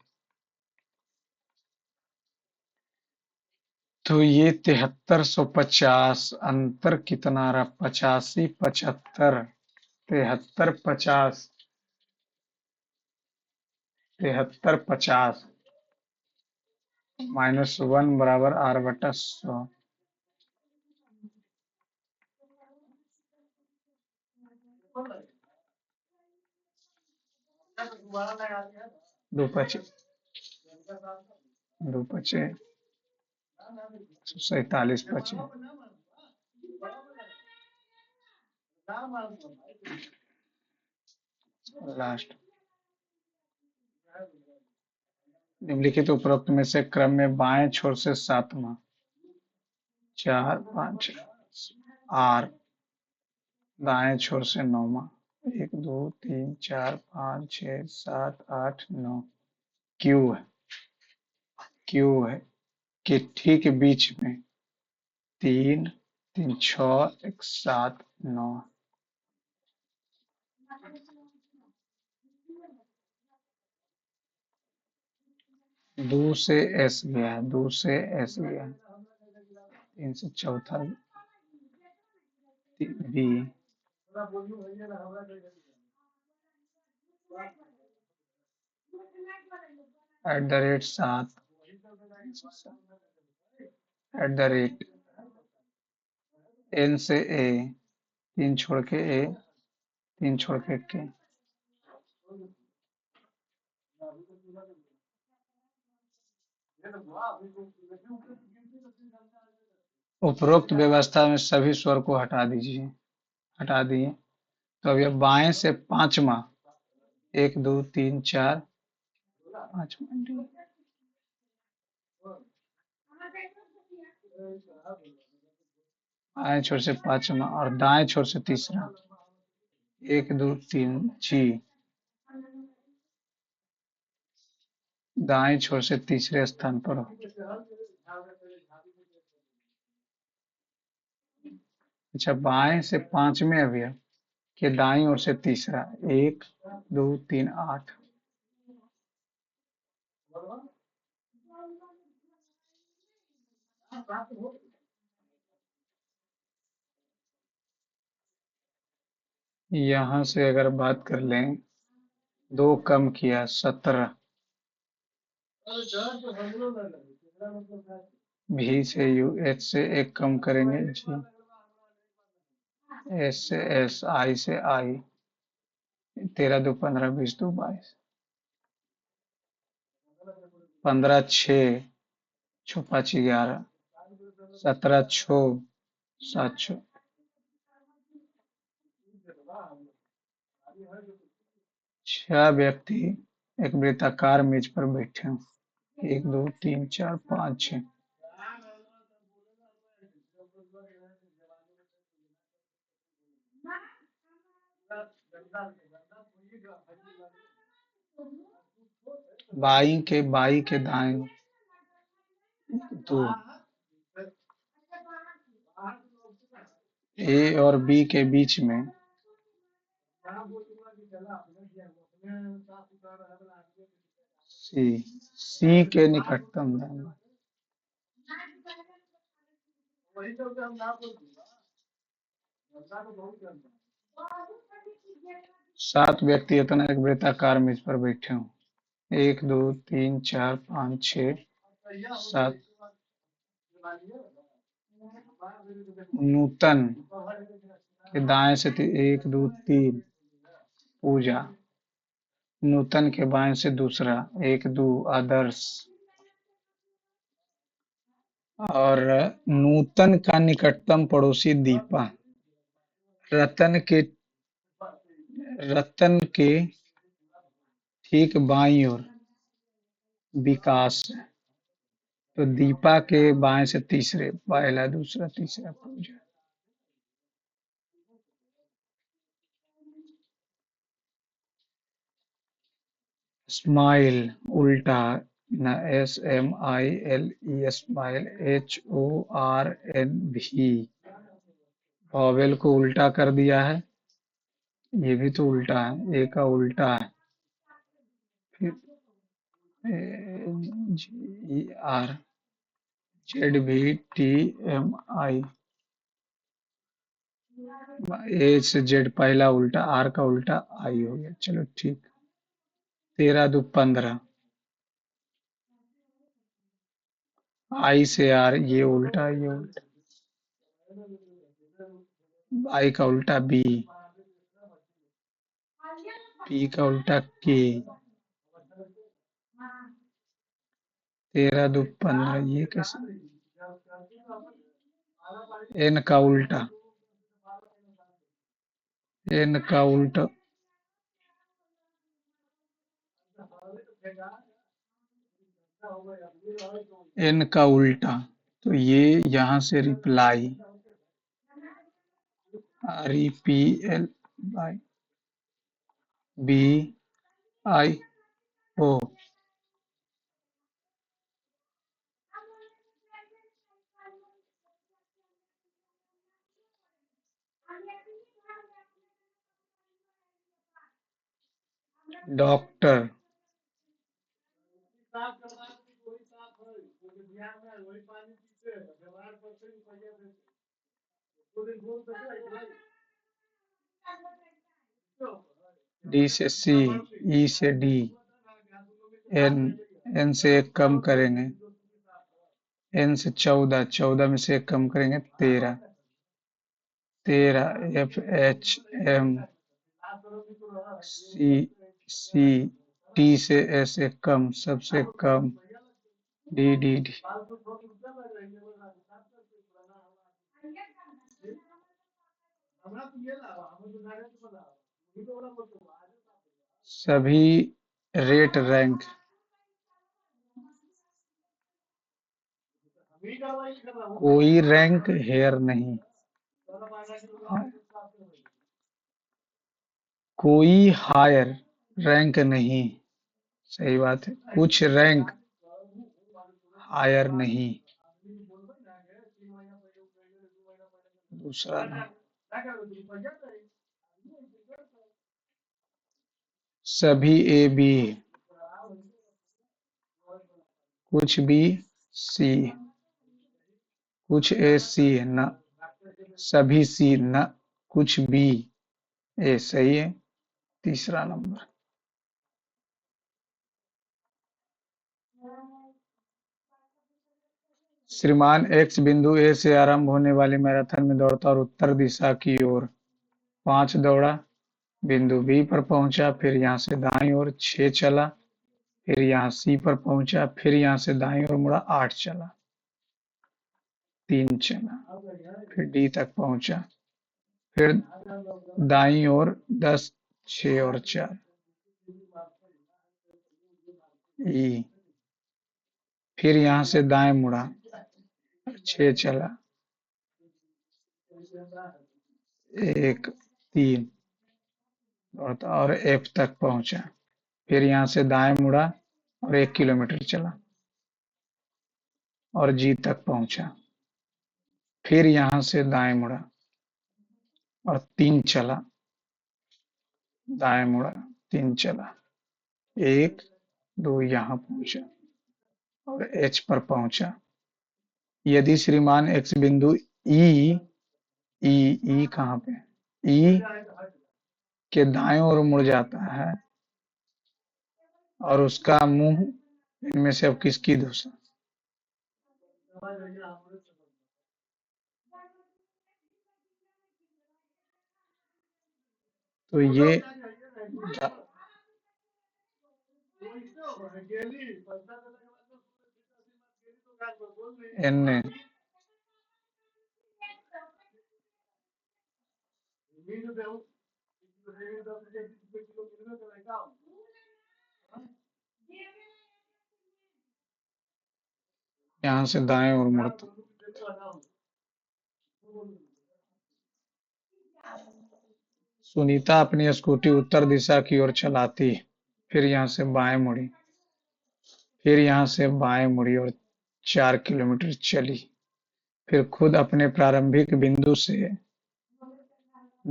[SPEAKER 1] तो ये 7350 अंतर कितना रहा? 85 75 73 50 73 50 -1 बराबर R/100। 2 5 2 5 47 लास्ट। निम्नलिखित उपरोक्त में से क्रम में बाएं छोर से सातवां, 4 5 R, दाएं छोर से नौवां, 1 2 3 4 5 6 7 8 9 क्यू है, क्यू है के ठीक बीच में 3 3 6 1 7 9। 2 से S गया है, 2 से S गया है, 3 से चौथा बी, @7 @ N से A, 3 छोड़ के A, 3 छोड़ के K। उपरोक्त व्यवस्था में सभी स्वर को हटा दिए। तो अब यह बाएं से पांचवा, 1 2 3 4 5, बाएं छोर से पांचवा और दाएं छोर से तीसरा, 1 2 3 जी, दाएं छोर से तीसरे स्थान पर हो। अच्छा, बाएं से पांचवें अवयव के दाईं ओर से तीसरा, 1 2 3 8। यहां से अगर बात कर लें, 2 कम किया 17, भी से यू, एच से 1 कम करेंगे जी, एस से एस, आई से आई, 13 2 15 20 2 22, 15 6 6 5 11, 17 6 7 6। 6 व्यक्ति एक वृत्ताकार मेज पर बैठे हैं, 1 2 3 4 5 6। बाई के दाएं 2, ए और बी के बीच में सी, सी के निकटतम दाएं। 7 व्यक्ति इतना एक वृत्ताकार मेज पर बैठे हों, 1 2 3 4 5 6 7। नूतन के दाएं से 1 2 3 पूजा, नूतन के बाएं से दूसरा, 1 2 आदर्श, और नूतन का निकटतम पड़ोसी दीपा, रतन के रतन के ठीक बाईं ओर विकास है। तो दीपा के बाएं से तीसरे, पहला दूसरा तीसरा पूजा। स्माइल उल्टा न, SMILE, स्माइल, HORNV, वॉवेल को उल्टा कर दिया है, ये भी तो उल्टा है, ए का उल्टा है, फिर GER, ZVTMI, ए से जेड पहला उल्टा, आर का उल्टा आई हो गया। चलो ठीक। 13 दो 15, आई से आर, ये उल्टा, आई का उल्टा बी, पी का उल्टा के। 13 दो 15, ये कैसे? एन का उल्टा, एन का उल्टा, एन का उल्टा। तो ये यहाँ से reply, REPL by B I O. Doctor, D से सी, ई से डी, एन, एन से एक कम करेंगे, एन से 14, 14 में से एक कम करेंगे 13, 13 FHM, सी, सी, टी से एस एक कम, सबसे कम, डी। सभी रेट रैंक, कोई रैंक हेयर नहीं, कोई हायर रैंक नहीं। सही बात है, कुछ रैंक हायर नहीं। दूसरा ना, सभी ए बी, कुछ बी सी, कुछ ए सी न, सभी सी न, कुछ बी ए। सही है। तीसरा नंबर, श्रीमान एक्स बिंदु ए से आरंभ होने वाली मैराथन में दौड़ता और उत्तर दिशा की ओर 5 दौड़ा, बिंदु बी पर पहुंचा, फिर यहां से दाईं ओर 6 चला, फिर यहाँ सी पर पहुंचा, फिर यहाँ से दाईं ओर मुड़ा 8 चला, 3 चला, फिर डी तक पहुंचा, फिर दाईं ओर 10, 6 और 4, ई, फिर यहाँ से दाएं मुड़ा, 6 चला, 1, 3 और एफ तक पहुंचा, फिर यहाँ से दाएं मुड़ा और 1 किलोमीटर चला और जी तक पहुंचा, फिर यहाँ से दाएं मुड़ा और 3 चला, दाएं मुड़ा, 3 चला, 1, 2 यहाँ पहुंचा और एच पर पहुंचा। यदि श्रीमान एक्स बिंदु ई, ई कहाँ पे, ई के दाएं ओर मुड़ जाता है और उसका मुंह इनमें से अब किसकी दूसरा, तो ये एन, यहाँ से दाएं ओर मुड़ता, सुनीता अपनी स्कूटी उत्तर दिशा की ओर चलाती, फिर यहाँ से बाएं मुड़ी, फिर यहाँ से बाएं मुड़ी और 4 किलोमीटर चली, फिर खुद अपने प्रारंभिक बिंदु से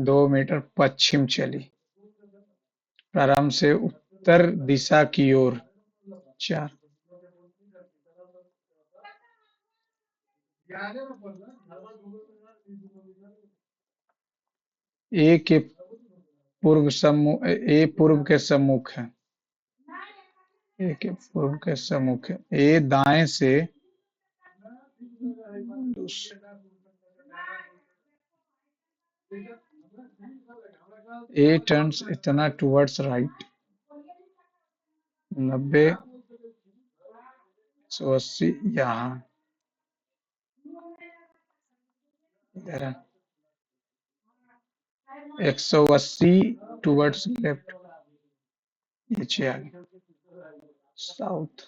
[SPEAKER 1] 2 मीटर पश्चिम चली, प्रारंभ से उत्तर दिशा की ओर 4, ए के ए पूर्व के सम्मुख है। ए के पूर्व के सम्मुख है। ए दाएं से ए टर्न्स इतना टुवर्ड्स राइट। 90, 180 यहाँ इधर 180 टुवर्ड्स लेफ्ट, नीचे आ गया साउथ।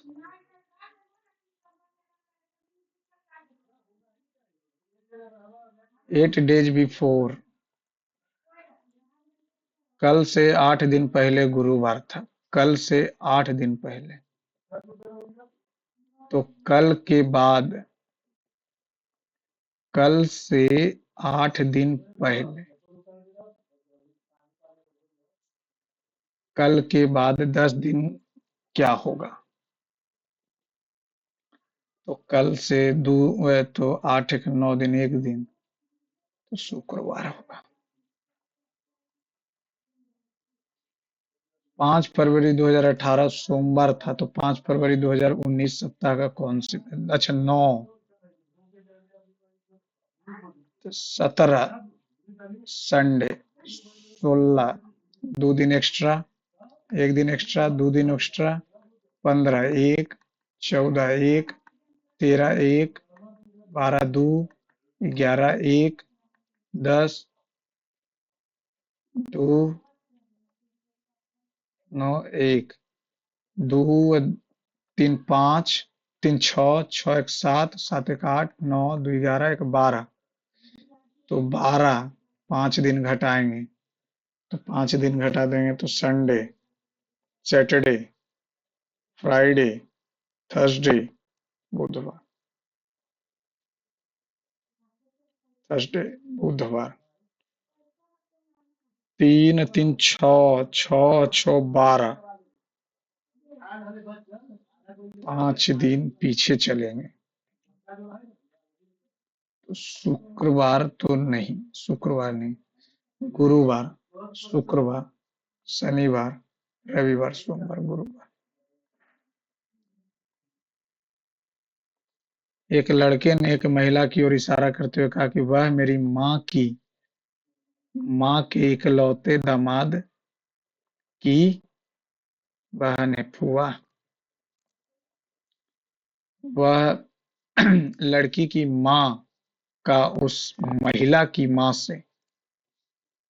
[SPEAKER 1] 8 days बिफोर, कल से 8 दिन पहले गुरुवार था। कल से 8 दिन पहले, तो कल के बाद, कल से 8 दिन पहले, कल के बाद 10 दिन क्या होगा? तो कल से तो 8 एक 9 दिन, एक दिन, तो शुक्रवार होगा। 5 फरवरी 2018 सोमवार था, तो 5 फरवरी 2019 सप्ताह का कौन सी? अच्छा 9, तो 17 संडे, 16 2 दिन एक्स्ट्रा, 1 दिन एक्स्ट्रा, 2 दिन एक्स्ट्रा, 15 1, 14 1, 13 1, 12 2, 11 1, 10 2, 9 1, 2 3 5, 3 6, 6 1 7, 7 1 8, 9 2 11, 1 12, तो 12, 5 दिन घटाएंगे, तो 5 दिन घटा देंगे तो संडे, सैटरडे, फ्राइडे, थर्सडे, बुधवार, थर्सडे, बुधवार, 3 3 6, 6 6 12, 5 दिन पीछे चलेंगे, तो शुक्रवार तो नहीं, शुक्रवार नहीं, गुरुवार, शुक्रवार, शनिवार, रविवार, सोमवार, गुरुवार। एक लड़के ने एक महिला की ओर इशारा करते हुए कहा कि वह मेरी माँ के इकलौते दामाद की बहन है। फुआ, वह लड़की की माँ का उस महिला की माँ से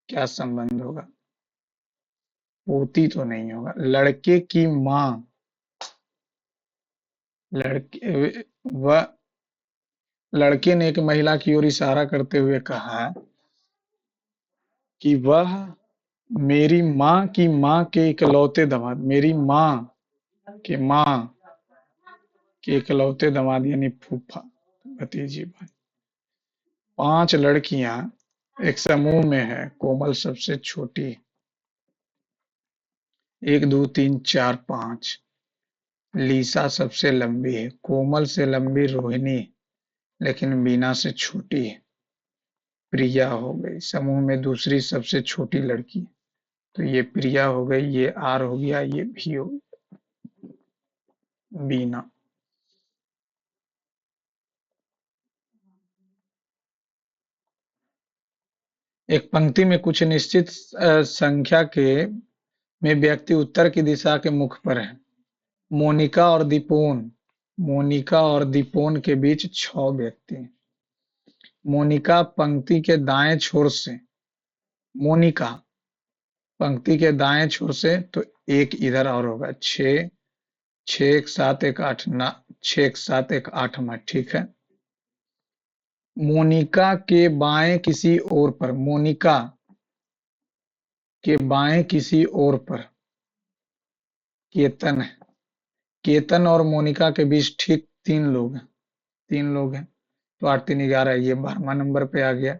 [SPEAKER 1] क्या संबंध होगा? पोती तो नहीं होगा। लड़के की माँ, लड़के वह लड़के ने एक महिला की ओर इशारा करते हुए कहा कि वह मेरी माँ के इकलौते दामाद, मेरी माँ के इकलौते दामाद यानी फूफा, भतीजी भाई। 5 लड़कियां एक समूह में है, कोमल सबसे छोटी, 1 2 3 4 5, लीसा सबसे लंबी है, कोमल से लंबी रोहिणी, लेकिन बीना से छोटी है, प्रिया हो गई। समूह में दूसरी सबसे छोटी लड़की, तो ये प्रिया हो गई, ये आर हो गया, ये भी हो गया, बीना। एक पंक्ति में कुछ निश्चित संख्या के में व्यक्ति उत्तर की दिशा के मुख पर है। मोनिका और दीपोन के बीच 6 व्यक्ति हैं। मोनिका पंक्ति के दाएं छोर से, मोनिका पंक्ति के दाएं छोर से, तो एक इधर और होगा, 6 6 1 7 1 8 ना, 6 1 7 1 8 में, ठीक है। मोनिका के बाएं किसी ओर पर, मोनिका के बाएं किसी ओर पर केतन है। केतन और मोनिका के बीच ठीक 3 लोग हैं, 3 लोग हैं, तो 8 3 11, ये 12वां नंबर पे आ गया।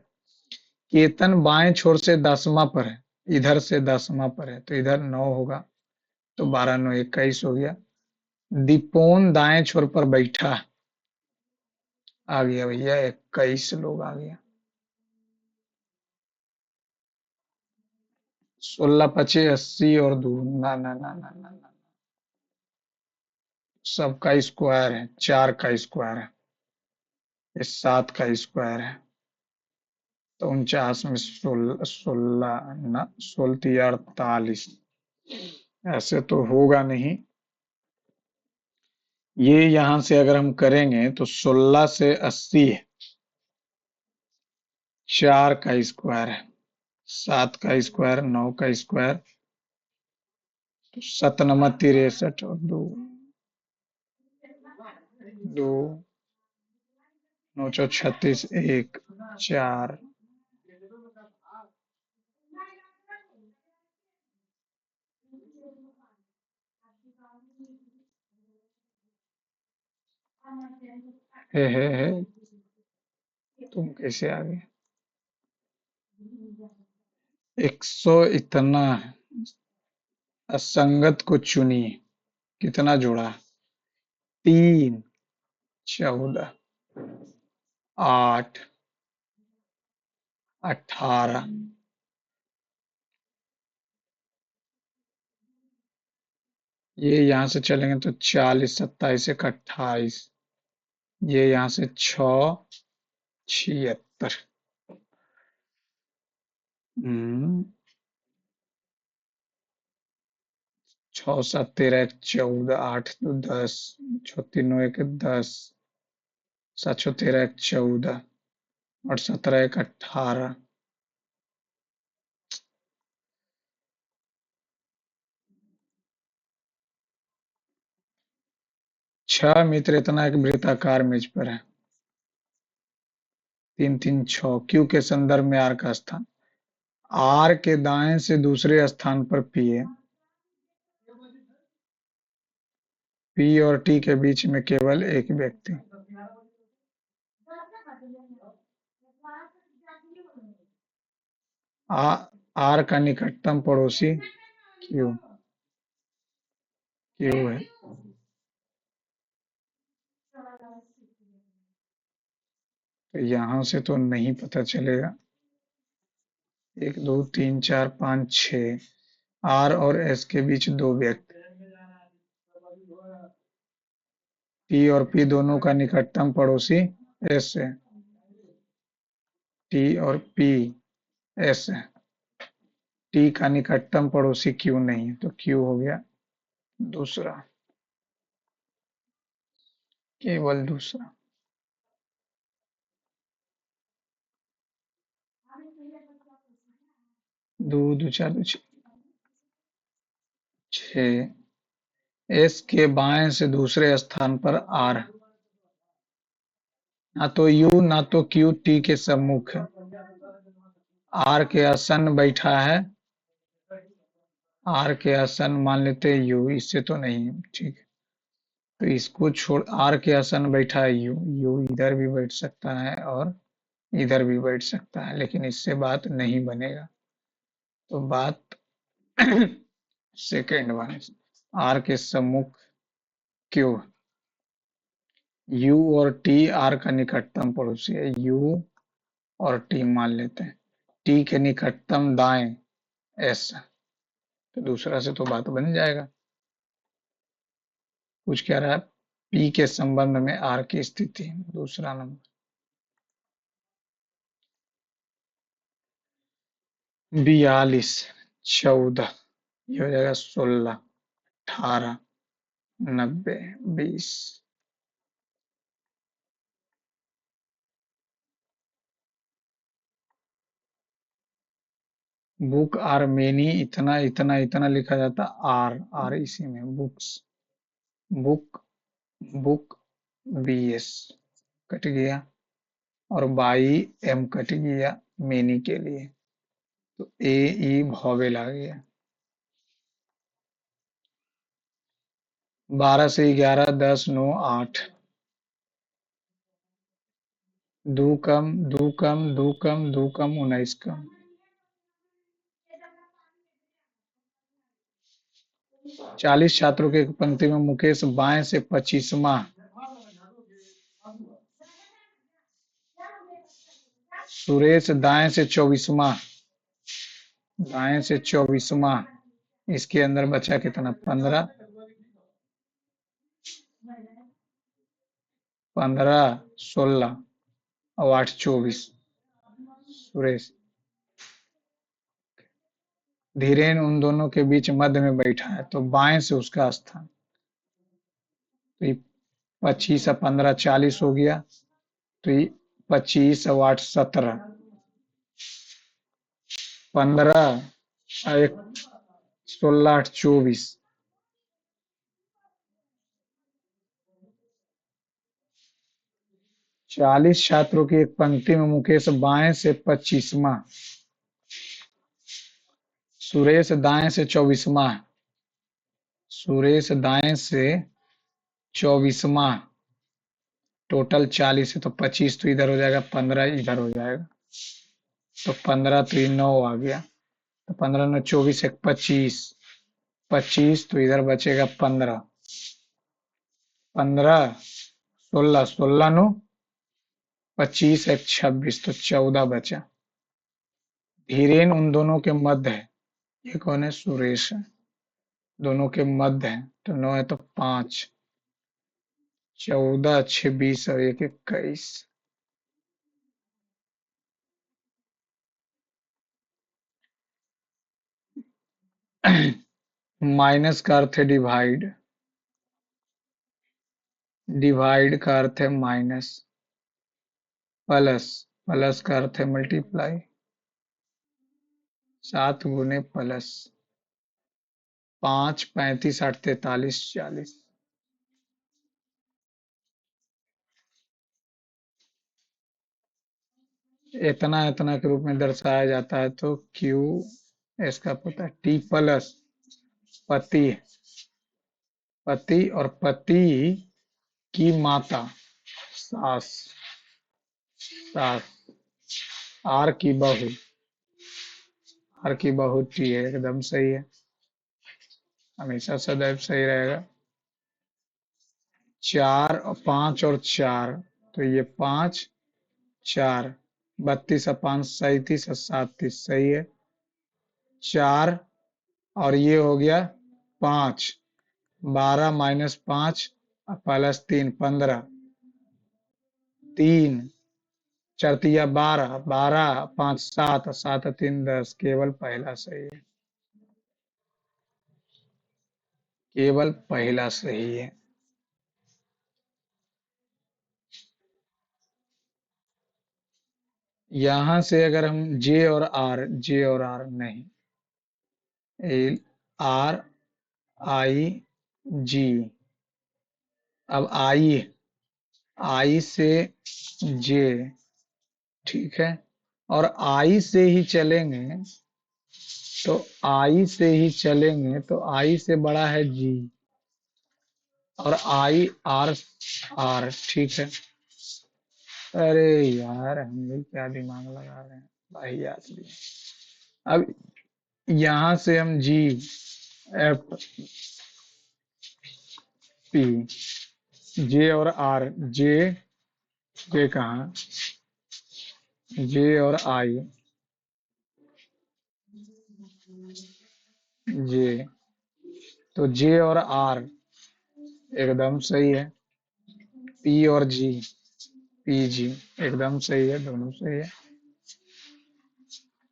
[SPEAKER 1] केतन बाएं छोर से 10वां पर है, इधर से 10वां पर है, तो इधर 9 होगा, तो 12 9 21 हो गया। दीपोन दाएं छोर पर बैठा है, आ गया भैया, 21 लोग आ गया। 16 पचे 80 और दो, ना ना ना ना ना ना, सबका स्क्वायर है, 4 का स्क्वायर है, ये 7 का स्क्वायर है। तो 49 में 16, 16 ना, 16 48, ऐसे तो होगा नहीं। ये यहां से अगर हम करेंगे तो 16 से 80 है, 4 का स्क्वायर है, 7 का स्क्वायर, 9 का स्क्वायर, तो 7 नंबर 63 और दो, दो, 9 चौ 36, एक, 4, है, तुम कैसे आ गए? 100 इतना है। असंगत को चुनिए, कितना जोड़ा? 3, 14, 8, 18, ये यहाँ से चलेंगे तो 40, 27, एक 28, ये यहाँ से 6, 76, 6 7 13, एक 14, 8 2 10, 6 3 9 एक 10, 7 6 13 एक 14, और 17 एक 18। 6 मित्र इतना एक वृत्ताकार मेज पर है। 3 3 6, क्यू के संदर्भ में आर का स्थान, आर के दाएं से दूसरे स्थान पर पी है, पी और टी के बीच में केवल एक व्यक्ति, आ, आर का निकटतम पड़ोसी क्यू, क्यू है। तो यहां से तो नहीं पता चलेगा। 1 2 3 4 5 6, आर और एस के बीच दो व्यक्ति, टी और पी दोनों का निकटतम पड़ोसी एस है, टी और पी एस है, टी का निकटतम पड़ोसी क्यू नहीं है, तो क्यू हो गया दूसरा, केवल दूसरा। दो दो चार दो छः, एस के बाएं से दूसरे स्थान पर आर, ना तो यू ना तो क्यू टी के सम्मुख है, आर के आसन्न बैठा है, आर के आसन्न मान लेते हैं यू, इससे तो नहीं है, ठीक है। तो इसको छोड़, आर के आसन्न बैठा है यू, यू इधर भी बैठ सकता है और इधर भी बैठ सकता है, लेकिन इससे बात नहीं बनेगा। तो बात सेकेंड वन, आर के सम्मुख क्यू, यू और टी आर का निकटतम पड़ोसी है, यू और टी मान लेते हैं, टी के निकटतम दाएं एस, तो दूसरा से तो बात बन जाएगा। कुछ कह रहा है पी के संबंध में आर की स्थिति, दूसरा नंबर। 42, 14, ये हो जाएगा 16, 18, 90, 20। बुक आर मेनी, इतना इतना इतना लिखा जाता, आर आर इसी में books, book, book B S cut गया, और बाई एम कट गया मेनी के लिए, तो ए ई भॉवेल आ गया। 12 से 11, 10 9 8, दो कम, दो कम, दो कम, दो कम, 19 कम। 40 छात्रों की एक पंक्ति में मुकेश बाएं से 25वां, सुरेश दाएं से 24वां, इसके अंदर बचा कितना? 15, 15, 16 और 8, 24। सुरेश धीरेन उन दोनों के बीच मध्य में बैठा है, तो बाएं से उसका स्थान। तो ये 25 और 15 40 हो गया। तो ये 25 और 8 17, 15 और 1 16, 8 24। 40 छात्रों की एक पंक्ति में मुकेश बाएं से 25वां, सुरेश दाएं से 24वां, सुरेश दाएं से 24वां। टोटल 40 है, तो 25 तो इधर हो जाएगा, 15 इधर हो जाएगा। तो 15 तो ये 9 आ गया। तो 15 9 24, एक 25, 25 तो इधर बचेगा 15, 15 16, 16 9 25, एक 26, तो 14 बचा। धीरेन उन दोनों के मध्य है। ये कौन है? सुरेश है। दोनों के मध्य है, तो 9 है तो 5, 14 6 20 और 1 21। माइनस का अर्थ है डिवाइड, डिवाइड का अर्थ है माइनस, प्लस, प्लस का अर्थ है मल्टीप्लाई। 7 गुने प्लस 5, 35 8 43 40। इतना इतना के रूप में दर्शाया जाता है, तो क्यू इसका पता है। टी प्लस पति, पति और पति की माता सास, सास। आर की बहू, आर की बहू टी है, एकदम सही है, हमेशा सदैव सही रहेगा। 4 और 5 और 4, तो ये 5 4, 32 और 5 37 और 7 30, सही है। 4 और ये हो गया 5, 12 माइनस 5 प्लस 3 15, 3 चरतिया 12, 12 5 7 7 3 10, केवल पहला सही है, केवल पहला सही है। यहां से अगर हम जे और आर नहीं, एल आर आई जी। अब आई, आई से जे, ठीक है, और आई से ही चलेंगे, तो आई से ही चलेंगे, तो आई से बड़ा है जी, और आई आर, आर, ठीक है। अरे यार, हम भी क्या दिमाग लगा रहे हैं भाई यार। अब यहां से हम जी एफ पी, जे और आर, जे, जे कहा, जे और आई, जे, तो जे और आर एकदम सही है। पी और जी, पी जी एकदम सही है, दोनों सही है,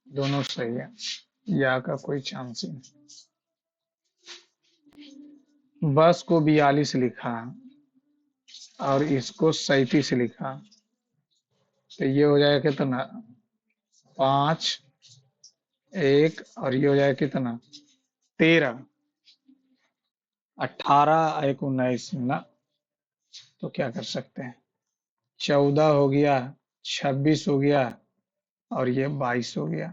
[SPEAKER 1] दोनों सही है, या का कोई चांस ही नहीं। बस को 42 लिखा और इसको 37 लिखा, तो ये हो जाएगा कितना? 5 1 और ये हो जाएगा कितना? 13, 18 1 19 ना। तो क्या कर सकते हैं? 14 हो गया, 26 हो गया और ये 22 हो गया।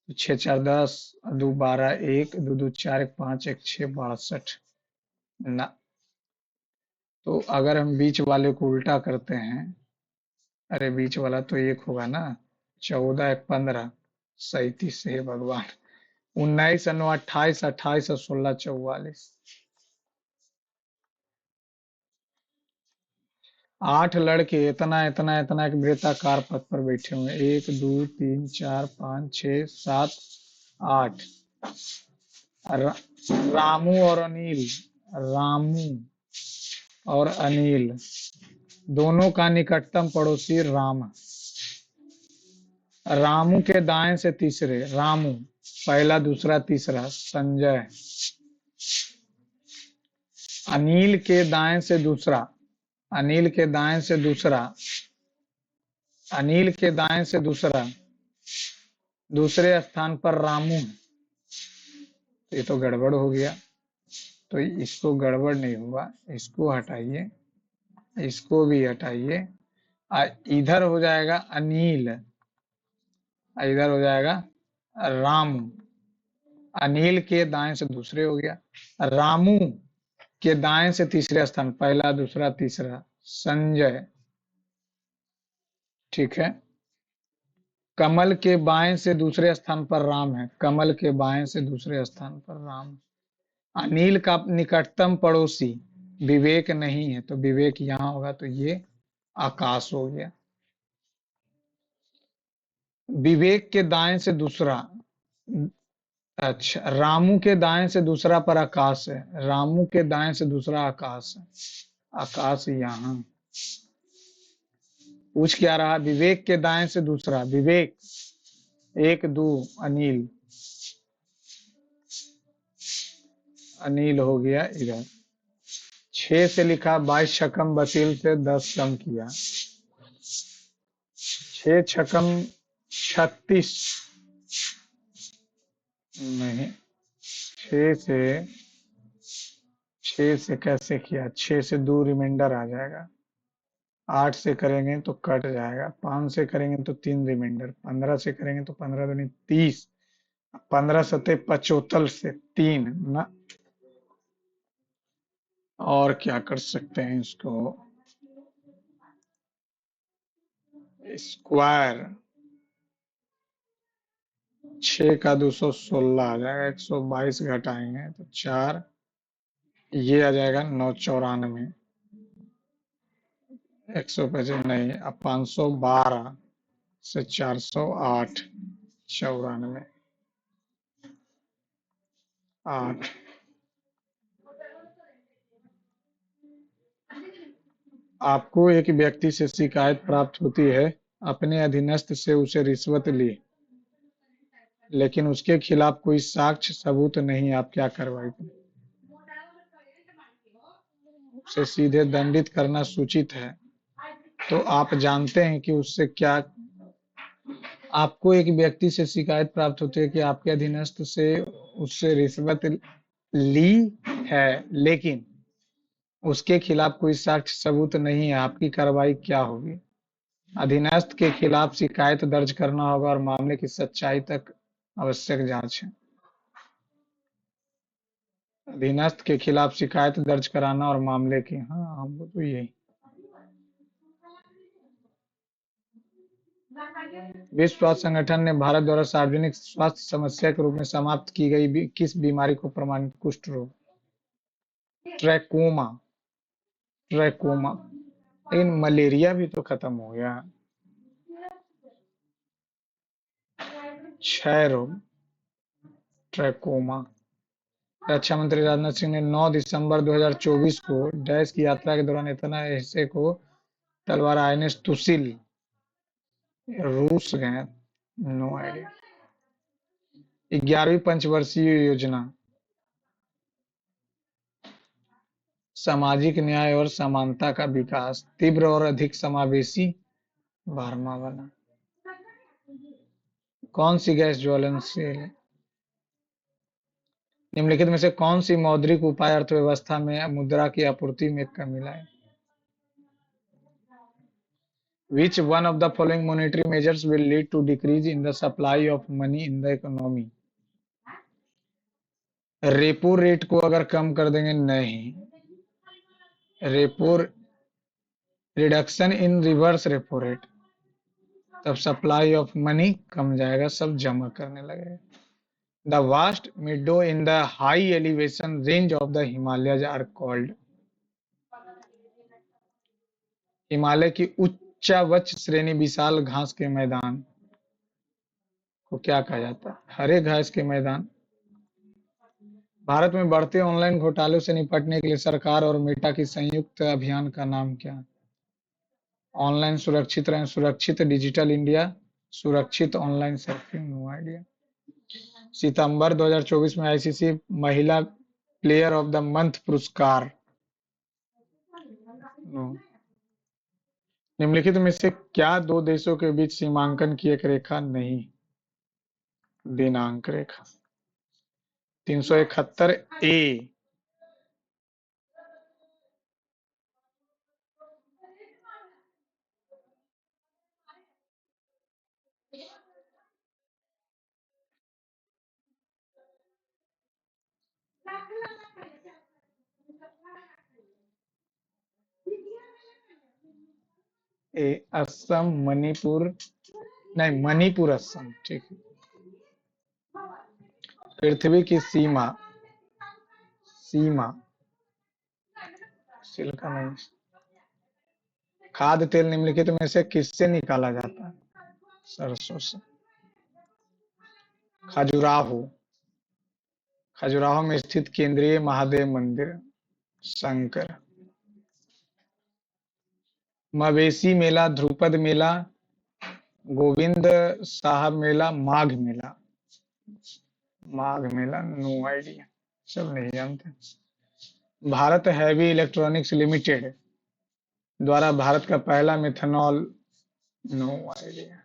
[SPEAKER 1] तो 6 4 10, 2 12, 1 2 2 4 1 5 1 6 62 ना। तो अगर हम बीच वाले को उल्टा करते हैं, अरे बीच वाला तो 1 होगा ना। 14 1 15, 37, हे भगवान। 19 9 28, 28 और 16 44। 8 लड़के इतना इतना इतना एक वृत्ताकार पथ पर बैठे हुए हैं। 1 2 3 4 5 6 7 8। रामू और अनिल, रामू और अनिल दोनों का निकटतम पड़ोसी राम। रामू के दाएं से तीसरे, रामू पहला दूसरा तीसरा संजय। अनिल के दाएं से दूसरा, अनिल के दाएं से दूसरा, अनिल के दाएं से दूसरा, दूसरे स्थान पर रामू है। तो ये तो गड़बड़ हो गया। तो इसको गड़बड़ नहीं हुआ, इसको हटाइए, इसको भी हटाइए। इधर हो जाएगा अनिल, इधर हो जाएगा रामू। अनिल के दाएं से दूसरे हो गया, रामू के दाएं से तीसरे स्थान, पहला दूसरा तीसरा संजय। ठीक है। कमल के बाएं से दूसरे स्थान पर राम है, कमल के बाएं से दूसरे स्थान पर राम। अनिल का निकटतम पड़ोसी विवेक नहीं है, तो विवेक यहां होगा, तो ये आकाश हो गया। विवेक के दाएं से दूसरा, अच्छा रामू के दाएं से दूसरा पर आकाश है, रामू के दाएं से दूसरा आकाश है, आकाश यहां। पूछ क्या रहा, विवेक के दाएं से दूसरा, विवेक 1 2 अनिल, अनिल हो गया इधर। 6 से लिखा 22 छकम बसील से 10 कम किया, 6 छकम 36 नहीं, 6 से 6 से कैसे किया, 6 से 2 रिमाइंडर आ जाएगा, 8 से करेंगे तो कट जाएगा, 5 से करेंगे तो 3 रिमाइंडर, 15 से करेंगे तो 15 दूनी 30, 15 सत्ते 75 से 3 ना। और क्या कर सकते हैं इसको, स्क्वायर 6 का 216 आ जाएगा, 122 घटाएंगे तो 4, ये आ जाएगा 994, 125 नहीं, अब 512 से 408, 94 8। आपको एक व्यक्ति से शिकायत प्राप्त होती है, अपने अधीनस्थ से उसे रिश्वत ली, लेकिन उसके खिलाफ कोई साक्ष्य सबूत नहीं, आप क्या कार्रवाई करें? उसे सीधे दंडित करना सूचित है। तो आप जानते हैं कि उससे क्या, आपको एक व्यक्ति से शिकायत प्राप्त होती है कि आपके अधीनस्थ से उससे रिश्वत ली है, लेकिन उसके खिलाफ कोई साक्ष्य सबूत नहीं है, आपकी कार्रवाई क्या होगी? अधीनस्थ के खिलाफ शिकायत दर्ज करना होगा और मामले की सच्चाई तक आवश्यक जांच है। अधीनस्थ के खिलाफ शिकायत दर्ज कराना और मामले की, हाँ हमको तो यही। विश्व स्वास्थ्य संगठन ने भारत द्वारा सार्वजनिक स्वास्थ्य समस्या के रूप में समाप्त की गई किस बीमारी को प्रमाणित, कुष्ठ रोग, ट्रैकोमा, ट्रैकोमा। लेकिन मलेरिया भी तो खत्म हो गया। क्षय रोग, ट्रैकोमा। रक्षा मंत्री राजनाथ सिंह ने 9 दिसंबर 2024 को डैश की यात्रा के दौरान इतना ऐसे को तलवार आईएनएस तुसिल रूस गए, नो आइडिया। 11वीं पंचवर्षीय योजना, सामाजिक न्याय और समानता का विकास, तीव्र और अधिक समावेशी, 12वां वाला। कौन सी गैस ज्वलनशील है? निम्नलिखित में से कौन सी मौद्रिक उपाय अर्थव्यवस्था में मुद्रा की आपूर्ति में कमी लाए? Which one of the following monetary measures will lead to decrease in the supply of money in the economy? Repo rate को अगर कम कर देंगे, नहीं, repo reduction in reverse repo rate, तब सप्लाई ऑफ मनी कम जाएगा, सब जमा करने लगेगा। The vast meadow in the high elevation range of the Himalayas are called, Himalaya की उच्चावच श्रेणी विशाल घास के मैदान को क्या कहा जाता है? हरे घास के मैदान। भारत में बढ़ते ऑनलाइन घोटालों से निपटने के लिए सरकार और मेटा की संयुक्त अभियान का नाम क्या है? ऑनलाइन सुरक्षित रहें, सुरक्षित डिजिटल इंडिया, सुरक्षित ऑनलाइन सर्फिंग, नो आइडिया। सितंबर 2024 में आईसीसी महिला प्लेयर ऑफ द मंथ पुरस्कार, नो। निम्नलिखित में से क्या दो देशों के बीच सीमांकन की एक रेखा नहीं? दिनांक रेखा। 371 ए। ए असम, मणिपुर, नहीं मणिपुर असम, ठीक है। पृथ्वी की सीमा, सीमा, सिल्का नहीं। खाद्य तेल निम्नलिखित में से किससे निकाला जाता है? सरसों से। खजुराहो, खजुराहो में स्थित केंद्रीय महादेव मंदिर, शंकर। मवेशी मेला, ध्रुपद मेला, गोविंद साहब मेला, माघ मेला, माघ मेला, नो आइडिया, सब नहीं जानते। भारत हैवी इलेक्ट्रॉनिक्स लिमिटेड द्वारा भारत का पहला methanol, no idea.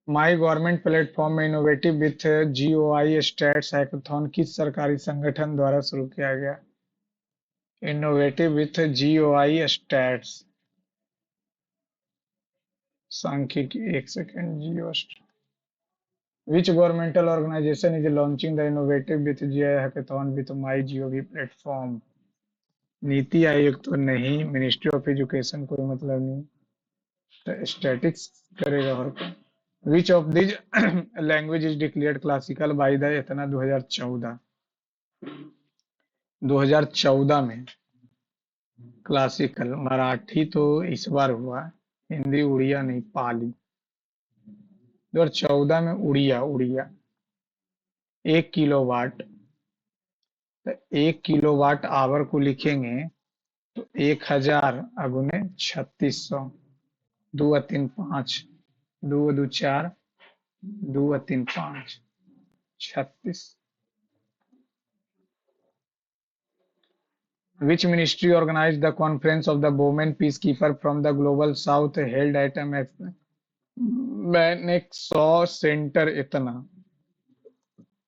[SPEAKER 1] My government platform में innovative with GOI stats hackathon किस सरकारी संगठन द्वारा शुरू किया गया? इनोवेटिव विथ जीओआई स्टैट्स, सांख्यिकी, एक second, Jio. Which governmental organization is launching the innovative with GI hackathon with MyGov platform? NITI Aayog तो नहीं, मिनिस्ट्री ऑफ एजुकेशन कोई मतलब नहीं, स्टैटिक्स करेगा और क्या? Which of these language is declared classical by the इतना 2014, 2014 में क्लासिकल। मराठी तो इस बार हुआ, हिंदी उड़िया नहीं, पाली। 2014 में उड़िया, उड़िया 1 किलोवाट, तो 1 किलोवाट आवर को लिखेंगे तो 1000 अगुने 3600, 2 3 5, 2 2 4, 2 3 5, 36। Which ministry organized the conference of the women peacekeeper from the global south held at मैंने 100 सेंटर, इतना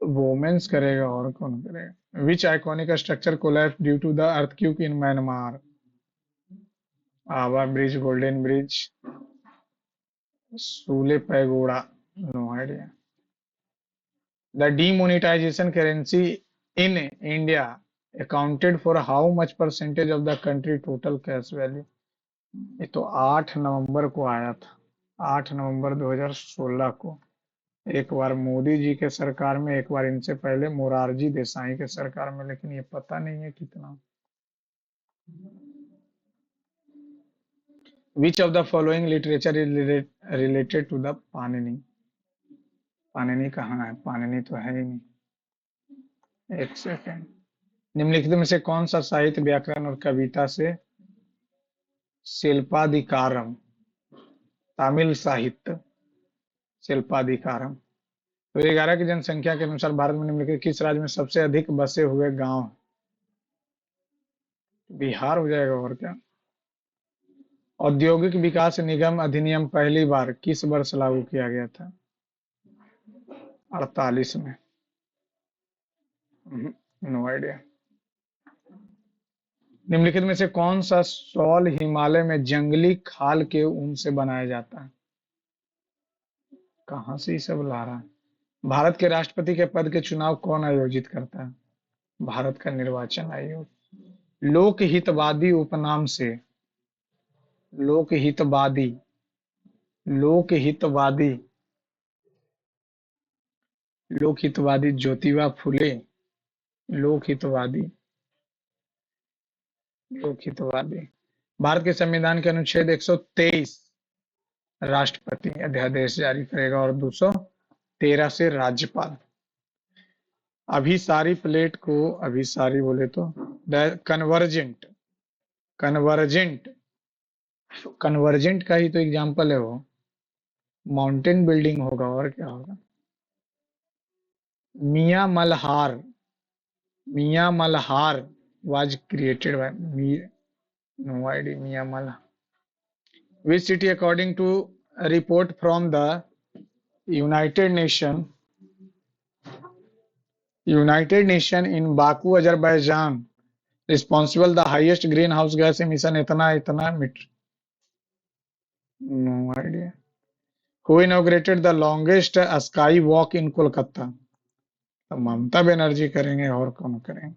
[SPEAKER 1] वोमेन्स करेगा और कौन करेगा? Which iconic structure collapsed due to the earthquake in Myanmar? Ava bridge, golden bridge, Sule pagoda, no idea. The demonetization currency in India accounted for how much percentage of the country total cash value? ये तो 8 नवंबर को आया था, 8 नवंबर 2016 को। एक बार मोदी जी के सरकार में, एक बार इनसे पहले मोरारजी देसाई के सरकार में, लेकिन ये पता नहीं है कितना। Which of the following literature is related to the Panini? Panini कहाँ है? पाणिनि तो है ही नहीं, एक सेकेंड। निम्नलिखित में से कौन सा साहित्य, व्याकरण और कविता से शिल्पाधिकारम, तमिल साहित्य, शिल्पाधिकारम। तो 11 की जनसंख्या के अनुसार भारत में निम्नलिखित किस राज्य में सबसे अधिक बसे हुए गांव हैं? बिहार हो जाएगा और क्या। औद्योगिक विकास निगम अधिनियम पहली बार किस वर्ष लागू किया गया था? 48 में, नो आइडिया। निम्नलिखित में से कौन सा शॉल हिमालय में जंगली खाल के ऊन से बनाया जाता है? कहाँ से ये सब ला रहा है? भारत के राष्ट्रपति के पद के चुनाव कौन आयोजित करता है? भारत का निर्वाचन आयोग। लोकहितवादी उपनाम से, लोकहितवादी, लोकहितवादी, लोकहितवादी ज्योतिबा फुले, लोकहितवादी, लोकहितवादी भारत के संविधान के अनुच्छेद 123 राष्ट्रपति अध्यादेश जारी करेगा और 213 से राज्यपाल। अभिसारी प्लेट को अभिसारी बोले तो कन्वर्जेंट कन्वर्जेंट कन्वर्जेंट का ही तो एग्जांपल है वो। माउंटेन बिल्डिंग होगा और क्या होगा। Miyan Malhar Miyan Malhar was created by no idea Miyan Malhar. Which city according to a report from the United Nation United Nation in Baku, Azerbaijan responsible the highest greenhouse gas emission इतना metre. No idea. Who inaugurated the longest sky walk in Kolkata? तो ममता बनर्जी करेंगे और कौन करेंगे।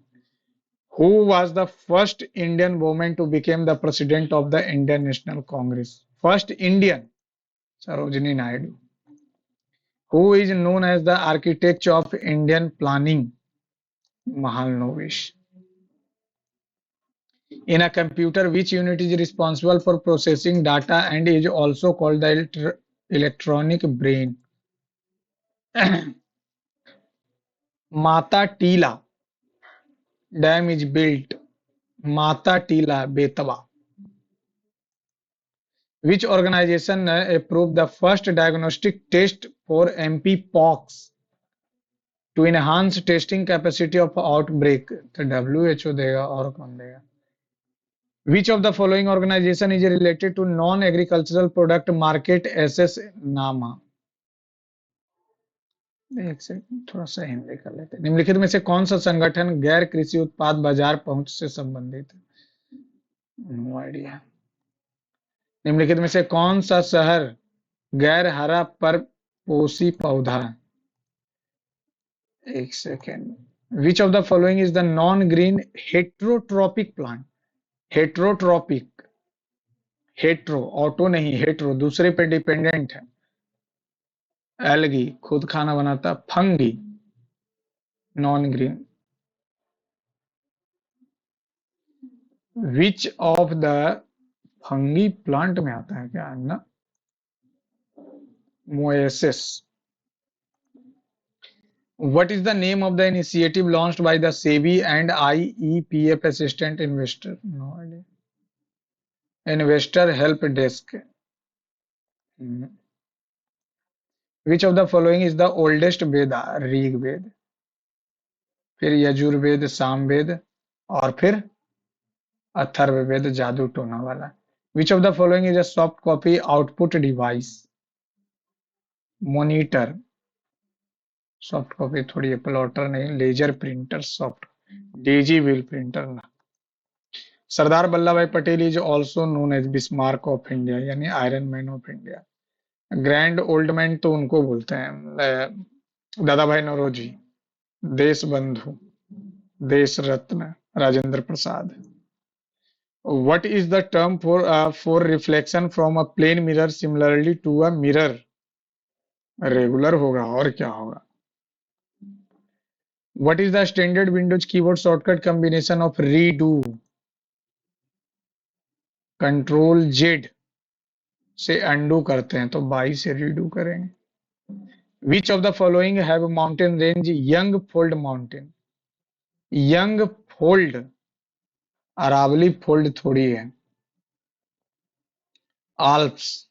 [SPEAKER 1] Who was the first Indian woman to become the president of the Indian National Congress? First Indian, Sarojini Naidu. Who is known as the architect of Indian planning? Mahalanobis. In a computer, which unit is responsible for processing data and is also called the electronic brain? Mata Tila Dam is built. Mata Tila, Betwa. Which organization approved the first diagnostic test for mpox to enhance testing capacity of outbreak? तो WHO देगा और कौन देगा। Which of the following organization is related to non-agricultural product market access? नामा। एक सेकंड थोड़ा सा हिंदी कर लेते हैं। निम्नलिखित में से कौन सा संगठन गैर कृषि उत्पाद बाजार पहुंच से संबंधित है? No idea. निम्नलिखित में से कौन सा शहर गैर हरा परपोषी पौधा? एक second. Which of the following is the non green heterotrophic plant? Heterotrophic, hetero auto नहीं, हेट्रो दूसरे पे डिपेंडेंट है। एल्गी खुद खाना बनाता, fungi non green. Which of the fungi plant में आता है क्या ना? मोएसिस। What is the name of the initiative launched by the SEBI and IEPF Assistant Investor? No idea. Investor Help Desk. Which of the following is the oldest Veda? Rig वेद, फिर यजुर्वेद, सामवेद और फिर अथर्ववेद जादू टोना वाला। Which of the following is a soft copy output device? Monitor soft copy थोड़ी है, प्लॉटर नहीं, laser printer soft, daisy wheel printer ना। Sardar Vallabh Bhai Patel is also known as Bismarck of India यानी iron man of India. Grand old man तो उनको बोलते हैं दादा भाई नौरोजी। देश बंधु, देश रत्न Rajendra Prasad. What is the term for reflection from a plane mirror similarly to a mirror? Regular होगा और क्या होगा। What is the standard Windows keyboard shortcut combination of redo? Control Z से अनडू करते हैं तो 22 से रीडू करेंगे। Which of the following have mountain range young fold mountain? Young fold, Aravalli fold थोड़ी है। Alps.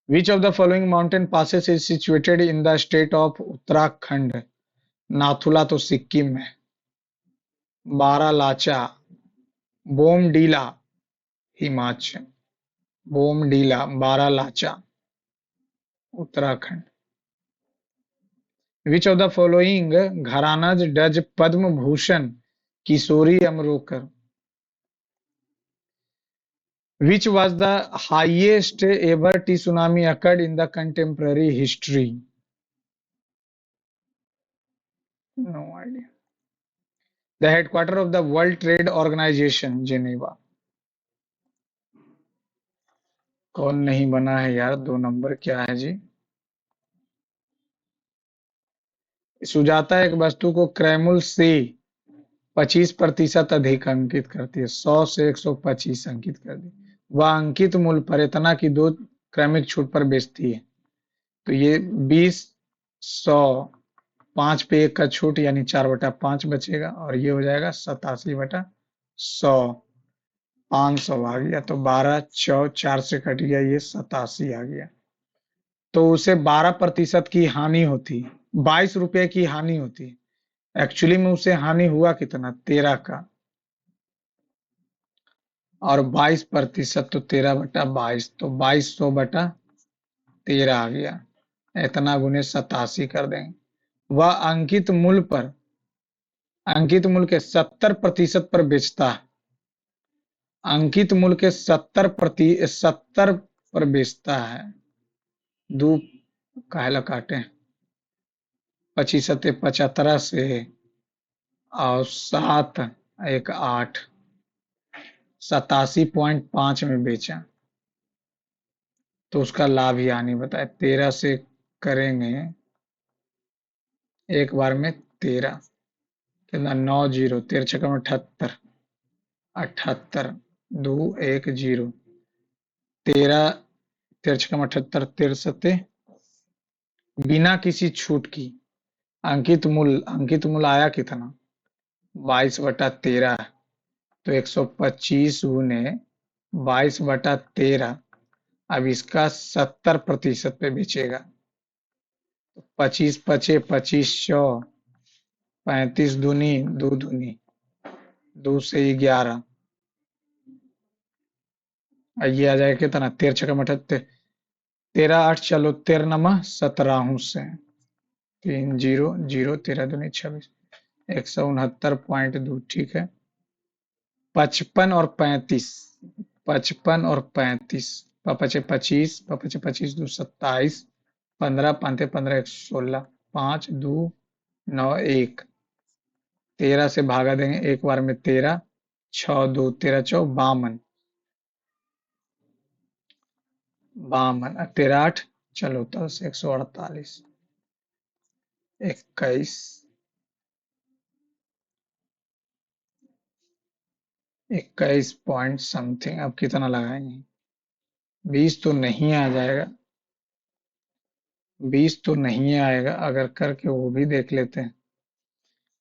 [SPEAKER 1] Which of the following mountain passes is situated in the state of Uttarakhand? Nathula तो सिक्किम में। Baralacha, Bomdila Himachal, Bomdila, Baralacha Uttarakhand. Which of the following घरानाज does Padma Bhushan Kishori Amonkar? Which was the highest ever tsunami occurred in the contemporary history? No idea. The headquarters of the World Trade Organization, Geneva. कौन नहीं बना है यार? 2 नंबर क्या है जी? सुजाता एक वस्तु को क्रैमुल से 25% अधिक अंकित करती है, 100 से 125 अंकित कर दी। वह अंकित मूल्य पर इतना की 2 क्रमिक छूट पर बेचती है। तो ये 20, 100, 5 पे 1 का छूट यानी 4/5 बचेगा और ये हो जाएगा 87/100। 500 आ गया तो 12 चौ 4 से कट गया, ये 87 आ गया। तो उसे 12% की हानि होती है, 22 रुपए की हानि होती है। एक्चुअली में उसे हानि हुआ कितना, 13 का, और 22% तो 13/22, तो 2200/13 आ गया। इतना गुने 87 कर देंगे। वह अंकित मूल्य के 70% पर बेचता है। अंकित मूल्य के 70 पर बेचता है। दो काहेला काटे, 25 सत्ते 75 से, और 7 एक 8, 87.5 में बेचा। तो उसका लाभ ही हानि बताए। 13 से करेंगे एक बार में 13, कितना 9 जीरो, 13 छक्का में 78, 78 2 1 0, 13, 13 छक्का में 78, 13 सत्ते, बिना किसी छूट की अंकित मूल्य आया कितना, 22/13। तो 125 गुने 22/13। अब इसका 70% पे बेचेगा। 25 पचे 2500, 35 दूनी 2 दूनी, 2 से 11, ये आ जाएगा कितना, 13 छक्का में 78, 13 8, चलो 13 नमा 17 से, 3 0 0, 13 दूनी 26, 169.2, ठीक है। 55 और 35, 55 और 35, पचे 25, पचे 25 2 27, 15 पांते 15 1 16, 5 2 9 1, 13 से भागा देंगे एक बार में 13, 6 2 13 चौ 52, 52 13 8, चलो 10 148, 21, 21 पॉइंट समथिंग। अब कितना लगाएंगे, 20 तो नहीं आ जाएगा, 20 तो नहीं आएगा। अगर करके वो भी देख लेते हैं।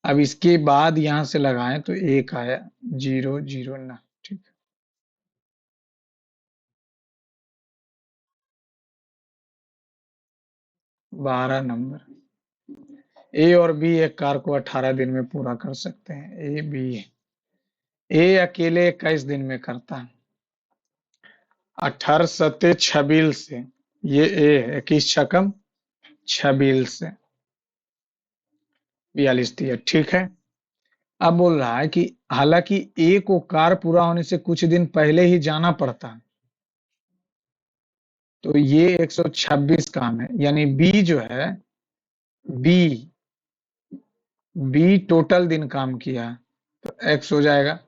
[SPEAKER 1] अब इसके बाद यहां से लगाएं तो 1 आया, 0 0 ना, ठीक है। 12 नंबर। ए और बी एक कार को 18 दिन में पूरा कर सकते हैं। ए बी, ए अकेले 21 दिन में करता है। 18 सत्ते 26 से, ये ए है, 21 छकम 26 से 42 दिया, ठीक है। अब बोल रहा है कि हालांकि ए को कार पूरा होने से कुछ दिन पहले ही जाना पड़ता है, तो ये 126 काम है, यानी बी जो है, बी बी टोटल दिन काम किया, तो एक्स हो जाएगा।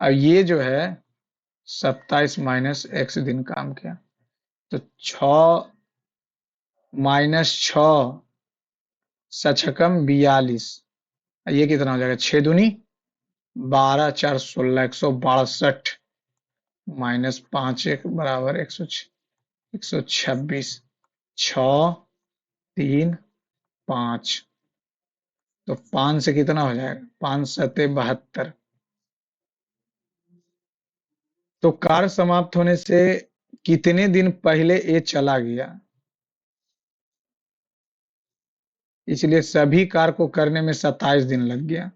[SPEAKER 1] अब ये जो है 27 माइनस एक्स दिन काम किया, तो 6 माइनस 6 सछकम 42, ये कितना हो जाएगा, 6 दूनी 12 4 16, 162 माइनस 5 1 बराबर 126, 6 3 5, तो 5 से कितना हो जाएगा, 5 सत्ते 72। तो कार्य समाप्त होने से कितने दिन पहले ये चला गया, इसलिए सभी कार्य को करने में 27 दिन लग गया।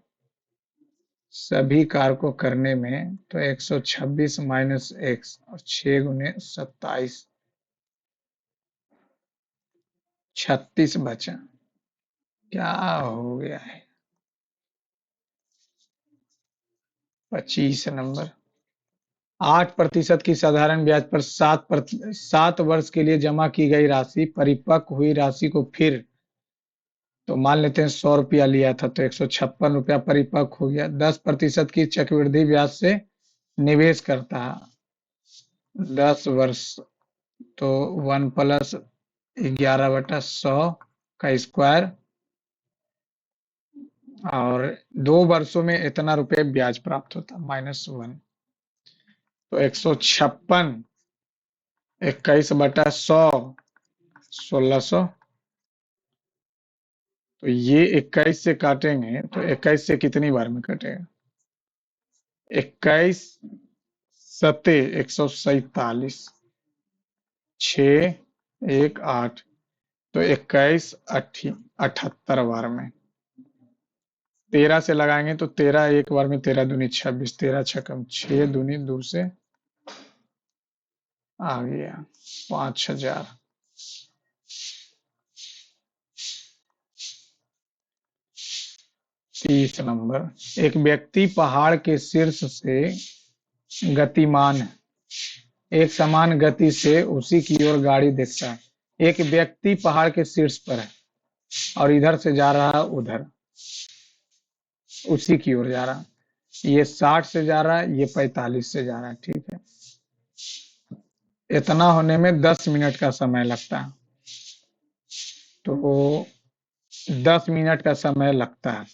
[SPEAKER 1] सभी कार्य को करने में तो 126 माइनस एक्स और 6 गुने 27, 36 बचा। क्या हो गया है, 25 नंबर। 8% की साधारण ब्याज पर 7 वर्ष के लिए जमा की गई राशि, परिपक्व हुई राशि को फिर, तो मान लेते हैं 100 रुपया लिया था, तो 156 रुपया परिपक्व हो गया। 10% की चक्रवृद्धि ब्याज से निवेश करता है 10 वर्ष, तो 1 प्लस 11/100 का स्क्वायर और 2 वर्षों में इतना रुपए ब्याज प्राप्त होता, -1। तो 156, 21/100, 1600। तो ये 21 से काटेंगे तो 21 से कितनी बार में कटेगा? 21 सते 147, 6 1 8, तो 21 78 बार में। 13 से लगाएंगे तो 13 एक बार में, 13 दूनी 26, 13 छकम 6 दूनी 2 से आ गया 5000। 30 नंबर, एक व्यक्ति पहाड़ के शीर्ष से गतिमान है, एक समान गति से उसी की ओर गाड़ी देखता है। एक व्यक्ति पहाड़ के शीर्ष पर है और इधर से जा रहा है, उधर उसी की ओर जा रहा है। ये 60 से जा रहा है, ये 45 से जा रहा है, ठीक है। इतना होने में 10 मिनट का समय लगता है। तो 10 मिनट का समय लगता है,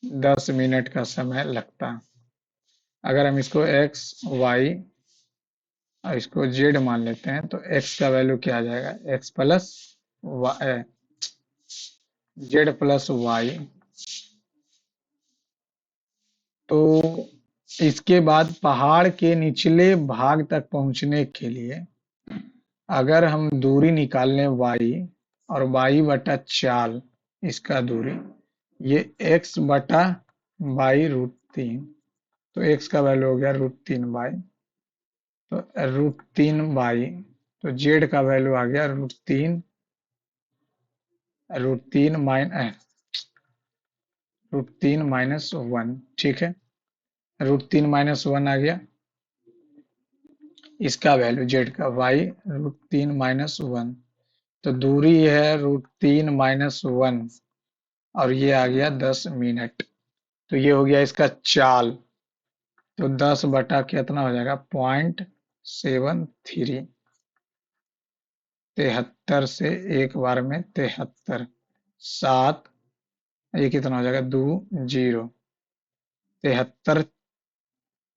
[SPEAKER 1] 10 मिनट का समय लगता है। अगर हम इसको एक्स वाई और इसको जेड मान लेते हैं तो एक्स का वैल्यू क्या आ जाएगा? X plus Y, Z plus Y. तो इसके बाद पहाड़ के निचले भाग तक पहुंचने के लिए अगर हम दूरी निकाल लें y, और y/4 इसका दूरी, ये x बटा बाई √3, तो x का वैल्यू हो गया √3y। तो √3y, तो z का वैल्यू आ गया √3 ठीक है। √3 - 1 आ गया इसका वैल्यू, z का, y √3 - 1। तो दूरी है √3 - 1 और ये आ गया 10 मिनट। तो ये हो गया इसका चाल। तो 10 बटा कितना हो जाएगा? 0.73। 73 से एक बार में 73, 7, ये कितना हो जाएगा? 2 0, 73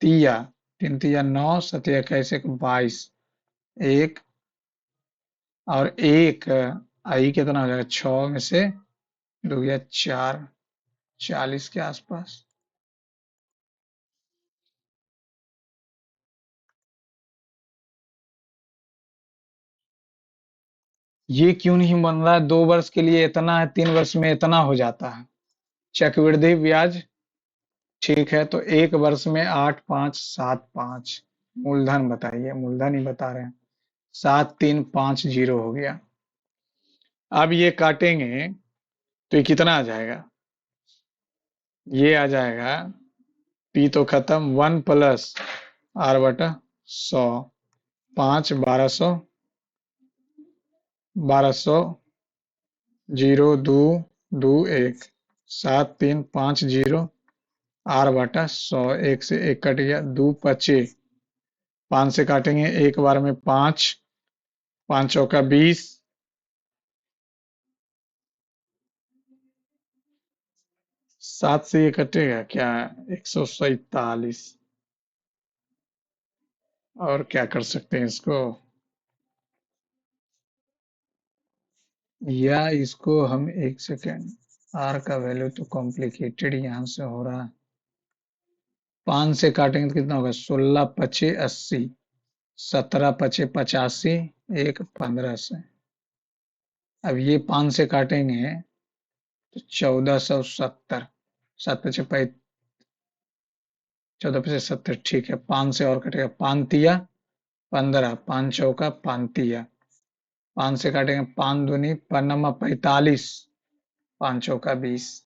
[SPEAKER 1] तिया, 3 तिया 9, 7 21 22, एक और एक आई कितना हो जाएगा? 6 में से 2 गया 4, 40 के आसपास। ये क्यों नहीं बन रहा है? 2 वर्ष के लिए इतना है, 3 वर्ष में इतना हो जाता है। चक्रवृद्धि ब्याज, ठीक है। तो 1 वर्ष में 8,5,7,5, मूलधन बताइए, मूलधन ही बता रहे हैं। 7,3,5,0 हो गया। अब ये काटेंगे तो ये कितना आ जाएगा? ये आ जाएगा, पी तो खत्म, 1 प्लस r/100, 5 1200, 1200, 0 2 2 1, 7,3,5,0, r/100, 1 से 1 कट गया, 2 25, 5 से काटेंगे एक बार में 5, 5 चौका 20, 7 से ये कटेगा क्या? 147। और क्या कर सकते हैं इसको? या इसको हम, एक सेकेंड, आर का वैल्यू तो कॉम्प्लिकेटेड यहाँ से हो रहा है। 5 से काटेंगे तो कितना होगा? 16 पचे 80, 17 पचे 85, एक 15 से। अब ये 5 से काटेंगे तो 1470, 7 पचे 14 पचे 70, ठीक है। 5 से और कटेगा, 5 तिया 15, 5 चौका 5 तिया, 5 से काटेंगे 5 दूनी 5 45, 5 चौका 20,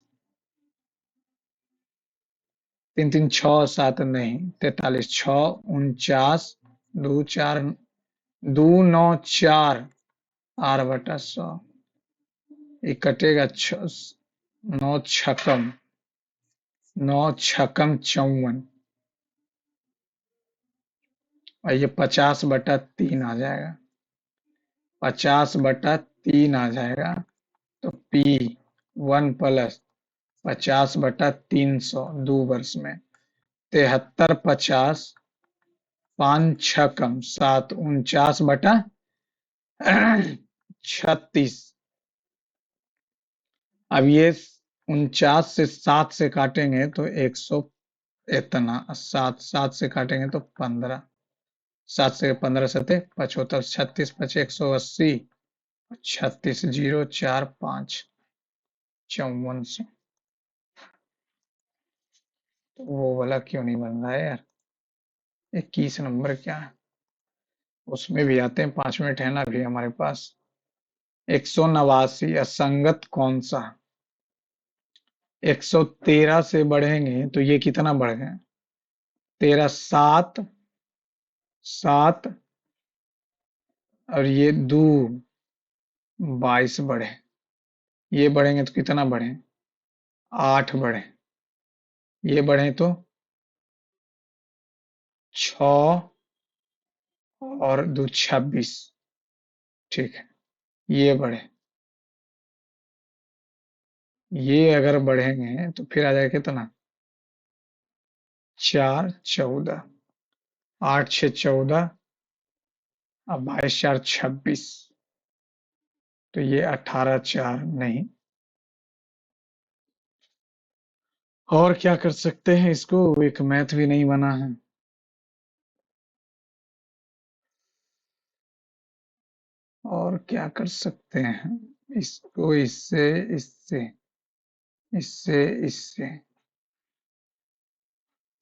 [SPEAKER 1] 3 3 6 7 नहीं 43, 6 49, 2 4 2 9 4, r/100, ये कटेगा 9 छकम 9 छकम 54, और ये 50/3 आ जाएगा, 50/3 आ जाएगा। तो P 1 प्लस 50/300 2 वर्ष में। 73/50, 5 6 कम 7, 49/36। अब ये 49 से 7 से काटेंगे तो 100, इतना 7 7 से काटेंगे तो 15, 7 से 15 सते 75, 36 पचे 180, 36 0 4 5 5400। तो वो वाला क्यों नहीं बन रहा है यार? 21 नंबर क्या है? उसमें भी आते हैं, 5 मिनट है ना अभी हमारे पास। 189 असंगत कौन सा? 113 से बढ़ेंगे तो ये कितना बढ़ गए? 13 7 7 और ये 2 22 बढ़े। ये बढ़ेंगे तो कितना बढ़े? 8 बढ़े। ये बढ़े तो 6 और 2 26। ठीक है, ये बढ़े। ये अगर बढ़ेंगे तो फिर आ जाएगा कितना? 4 14, 8 6 14 और 22 4 26। तो ये 18 4 नहीं। और क्या कर सकते हैं इसको? एक मैथ भी नहीं बना है। और क्या कर सकते हैं इसको? इससे इससे इससे इससे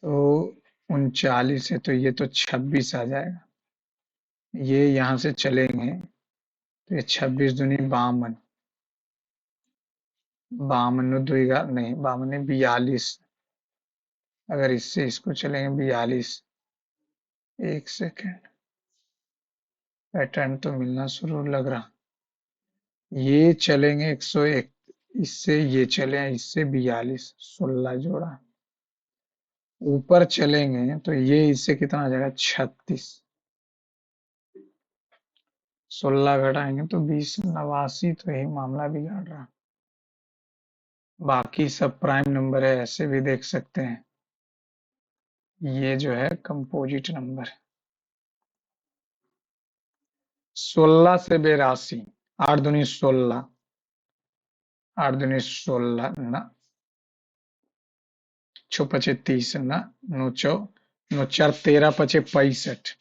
[SPEAKER 1] तो 39 है तो ये तो 26 आ जाएगा। ये यहाँ से चलेंगे तो ये 26 दूनी 52, 52 दुईगा नहीं, 52 42। अगर इससे इसको चलेंगे 42। एक सेकेंड, पैटर्न तो मिलना शुरू लग रहा। ये चलेंगे 101, इससे ये चले, इससे 42, 16 जोड़ा। ऊपर चलेंगे तो ये इससे कितना आ जाएगा? 36। 16 घटाएंगे तो 20, 89। तो यही मामला बिगाड़ रहा। बाकी सब प्राइम नंबर है, ऐसे भी देख सकते हैं। ये जो है कंपोजिट नंबर। 16 से 82, 8 दूनी 16, 8 दूनी 16 ना, 6 पचे 30 ना, 9 चौ 9 4 13 पचे 65,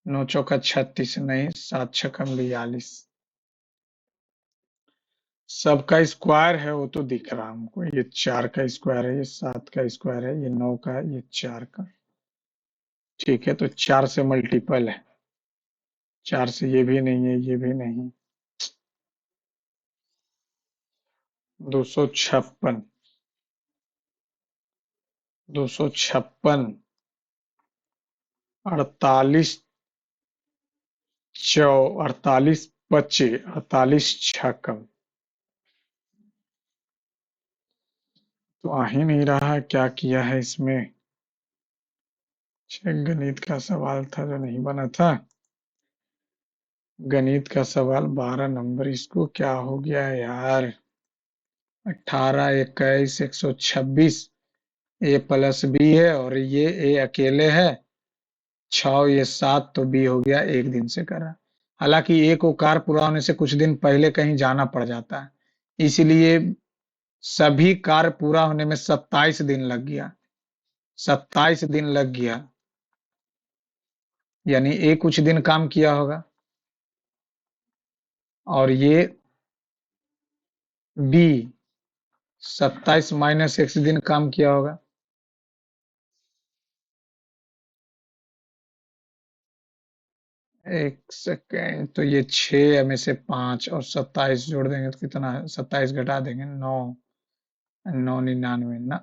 [SPEAKER 1] 9 चौका 36 नहीं, 7 छक्कम 42। सबका स्क्वायर है वो तो दिख रहा हमको। ये 4 का स्क्वायर है, ये 7 का स्क्वायर है, ये 9 का है, ये 4 का। ठीक है, तो 4 से मल्टीपल है। 4 से ये भी नहीं है, ये भी नहीं। 256, 256, 48 चौ 48 पचे 48 छक्कम। तो आ ही नहीं रहा है, क्या किया है इसमें? गणित का सवाल था जो नहीं बना था। गणित का सवाल 12 नंबर, इसको क्या हो गया यार? 18 21 126। ए प्लस बी है और ये ए अकेले है। 6 ये 7 तो बी हो गया, एक दिन से करा। हालांकि ए को कार्य पूरा होने से कुछ दिन पहले कहीं जाना पड़ जाता है, इसलिए सभी कार्य पूरा होने में 27 दिन लग गया। 27 दिन लग गया, यानी ए कुछ दिन काम किया होगा और ये बी 27 माइनस 1 दिन काम किया होगा। एक सेकेंड, तो ये 6 में से 5 और 27 जोड़ देंगे तो कितना है? 27 घटा देंगे 9, 999 ना।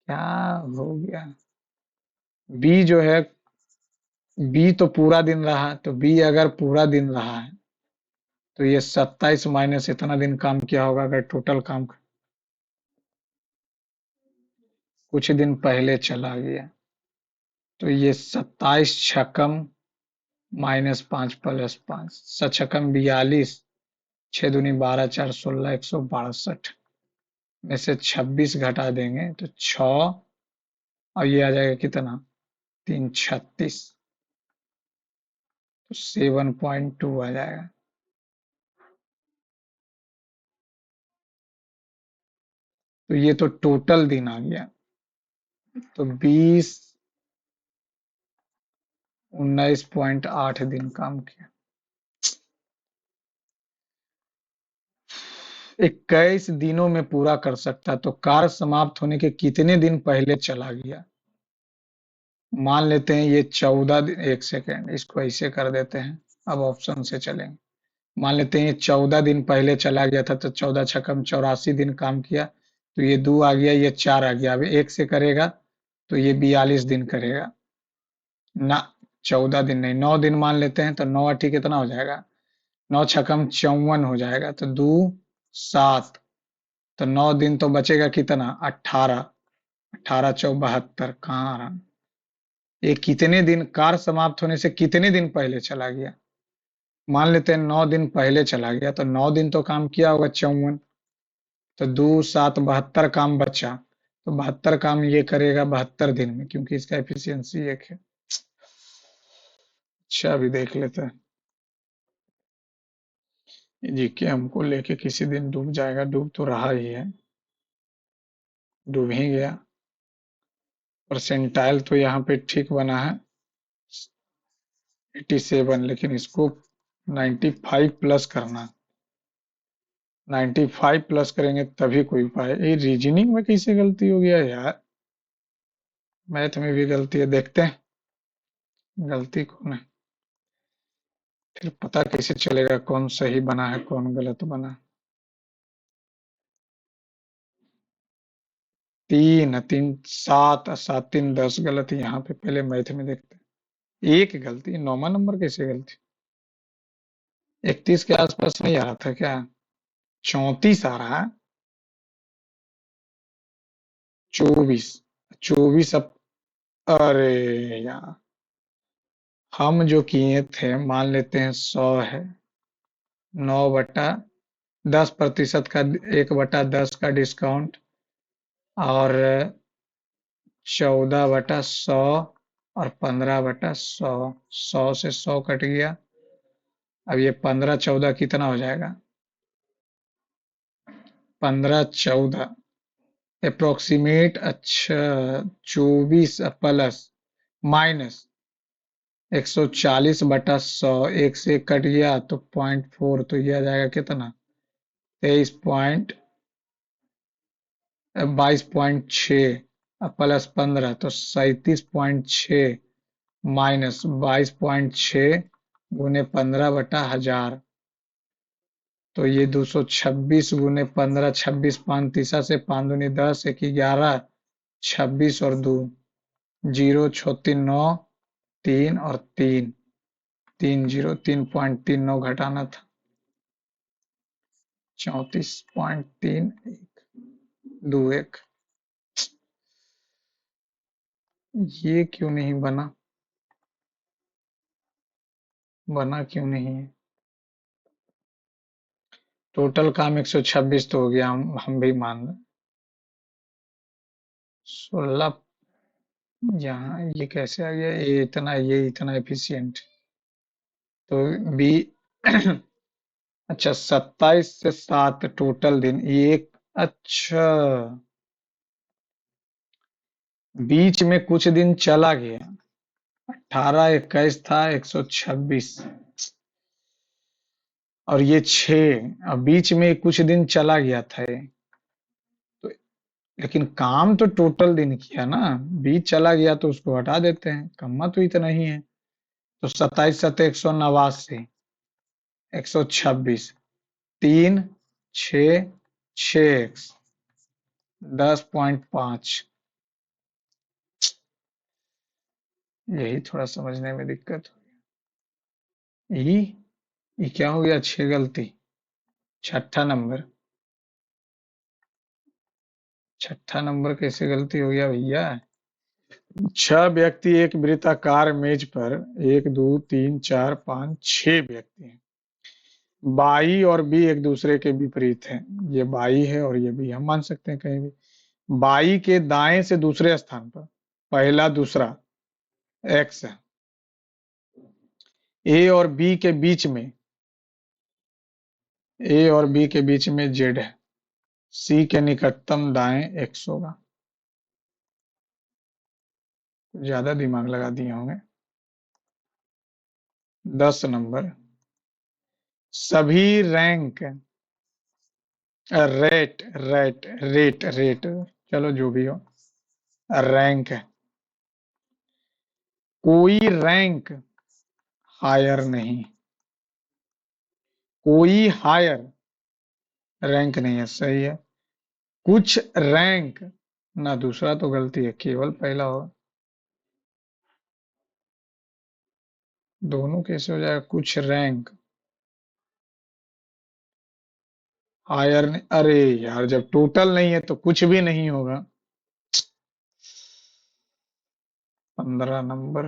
[SPEAKER 1] क्या हो गया? बी जो है, बी तो पूरा दिन रहा, तो बी अगर पूरा दिन रहा है तो ये 27 माइनस इतना दिन काम किया होगा। अगर टोटल काम कुछ दिन पहले चला गया तो ये 27 छकम -5 + 5, 7 छकम 42, 6 दूनी 12, 4 16, 162 में से 26 घटा देंगे तो 6, और ये आ जाएगा कितना, 3 36, तो 7.2 आ जाएगा। तो ये तो टोटल दिन आ गया। तो 20 19.8 दिन काम किया। 21 दिनों में पूरा कर सकता, तो कार्य समाप्त होने के कितने दिन पहले चला गया? मान लेते हैं ये 14 दिन, एक सेकेंड इसको ऐसे कर देते हैं, अब ऑप्शन से चलेंगे। मान लेते हैं ये 14 दिन पहले चला गया था, तो 14 छकम 84 दिन काम किया, तो ये 2 आ गया, ये 4 आ गया। अब 1 से करेगा तो ये 42 दिन करेगा ना, 14 दिन नहीं, 9 दिन मान लेते हैं, तो 9 अठी कितना हो जाएगा, 9 छकम 54 हो जाएगा, तो 2 7, तो 9 दिन तो बचेगा कितना, 18, 18 चौ 72, कहाँ आ रहा, ये कितने दिन कार्य समाप्त होने से कितने दिन पहले चला गया? मान लेते हैं 9 दिन पहले चला गया, तो 9 दिन तो काम किया होगा 54, तो 2 7 72 काम बचा, तो 72 काम ये करेगा 72 दिन में, क्योंकि इसका एफिशिएंसी 1 है। अच्छा अभी देख लेते हैं, जीके हमको लेके किसी दिन डूब जाएगा, डूब तो रहा ही है, डूब ही गया। परसेंटाइल तो यहाँ पे ठीक बना है 87, लेकिन इसको 95 प्लस करना, 95 प्लस करेंगे तभी कोई उपाय। ये रीजनिंग में कैसे गलती हो गया यार, मैथ में भी गलती है, देखते हैं गलती कौन है, फिर पता कैसे चलेगा कौन सही बना है कौन गलत बना। 3 3 7 7 3 10 गलत, यहाँ पे पहले मैथ में देखते हैं। एक गलती, 9वां नंबर कैसे गलती, 31 के आसपास नहीं आ रहा था क्या, 34 आ रहा है, 24, 24 अब, अरे यार, हम जो किए थे मान लेते हैं 100 है, 9/10% का, 1/10 का डिस्काउंट, और 14/100, और 15/100, 100 से 100 कट गया। अब ये 15 14 कितना हो जाएगा, 15 14 अप्रोक्सीमेट, अच्छा 24 प्लस माइनस 140/100, 1 से 1 कट गया तो 0.4, तो ये आ जाएगा कितना, 22.6 प्लस 15, तो 37.6 माइनस 22.6 गुने 15/1000, तो ये 226 गुने 15, 26 5 तीसा से 5 दूनी 10, 1 11, 26 और 2 0 6 3 9, 3 और 3 3 0, 3.39 घटाना था, 34.3121। ये क्यों नहीं बना, बना क्यों नहीं है? टोटल काम 126 तो हो गया, हम भी मान रहे, 16, यहाँ ये कैसे आ गया, ये इतना एफिशिएंट, तो बी अच्छा 27 से 7 टोटल दिन, एक, अच्छा बीच में कुछ दिन चला गया, 18 21 था 126, और ये 6, और बीच में कुछ दिन चला गया था ये, तो लेकिन काम तो टोटल दिन किया ना, बीच चला गया तो उसको हटा देते हैं, कम्मा तो इतना ही है, तो 27 7 189, 126, 3 6 6x 10.5, यही थोड़ा समझने में दिक्कत हुई। ये क्या हो गया, 6 गलती, छठा नंबर, छठा नंबर कैसे गलती हो गया भैया? 6 व्यक्ति एक वृत्ताकार मेज पर, 1 2 3 4 5 6 व्यक्ति हैं, बाई और बी एक दूसरे के विपरीत है। ये बाई है और ये बी, हम मान सकते हैं कहीं भी। बाई के दाएं से दूसरे स्थान पर पहला दूसरा एक्स है। ए और बी के बीच में, ए और बी के बीच में जेड है। सी के निकटतम दाएं एक्स होगा। ज्यादा दिमाग लगा दिए होंगे। 10 नंबर, सभी rank, rate rate rate rate, चलो जो भी हो, रैंक, कोई रैंक हायर नहीं, कोई हायर रैंक नहीं है, सही है। कुछ रैंक, ना दूसरा तो गलती है, केवल पहला होगा। दोनों कैसे हो जाएगा? कुछ रैंक हायर नहीं, अरे यार जब टोटल नहीं है तो कुछ भी नहीं होगा। 15 नंबर,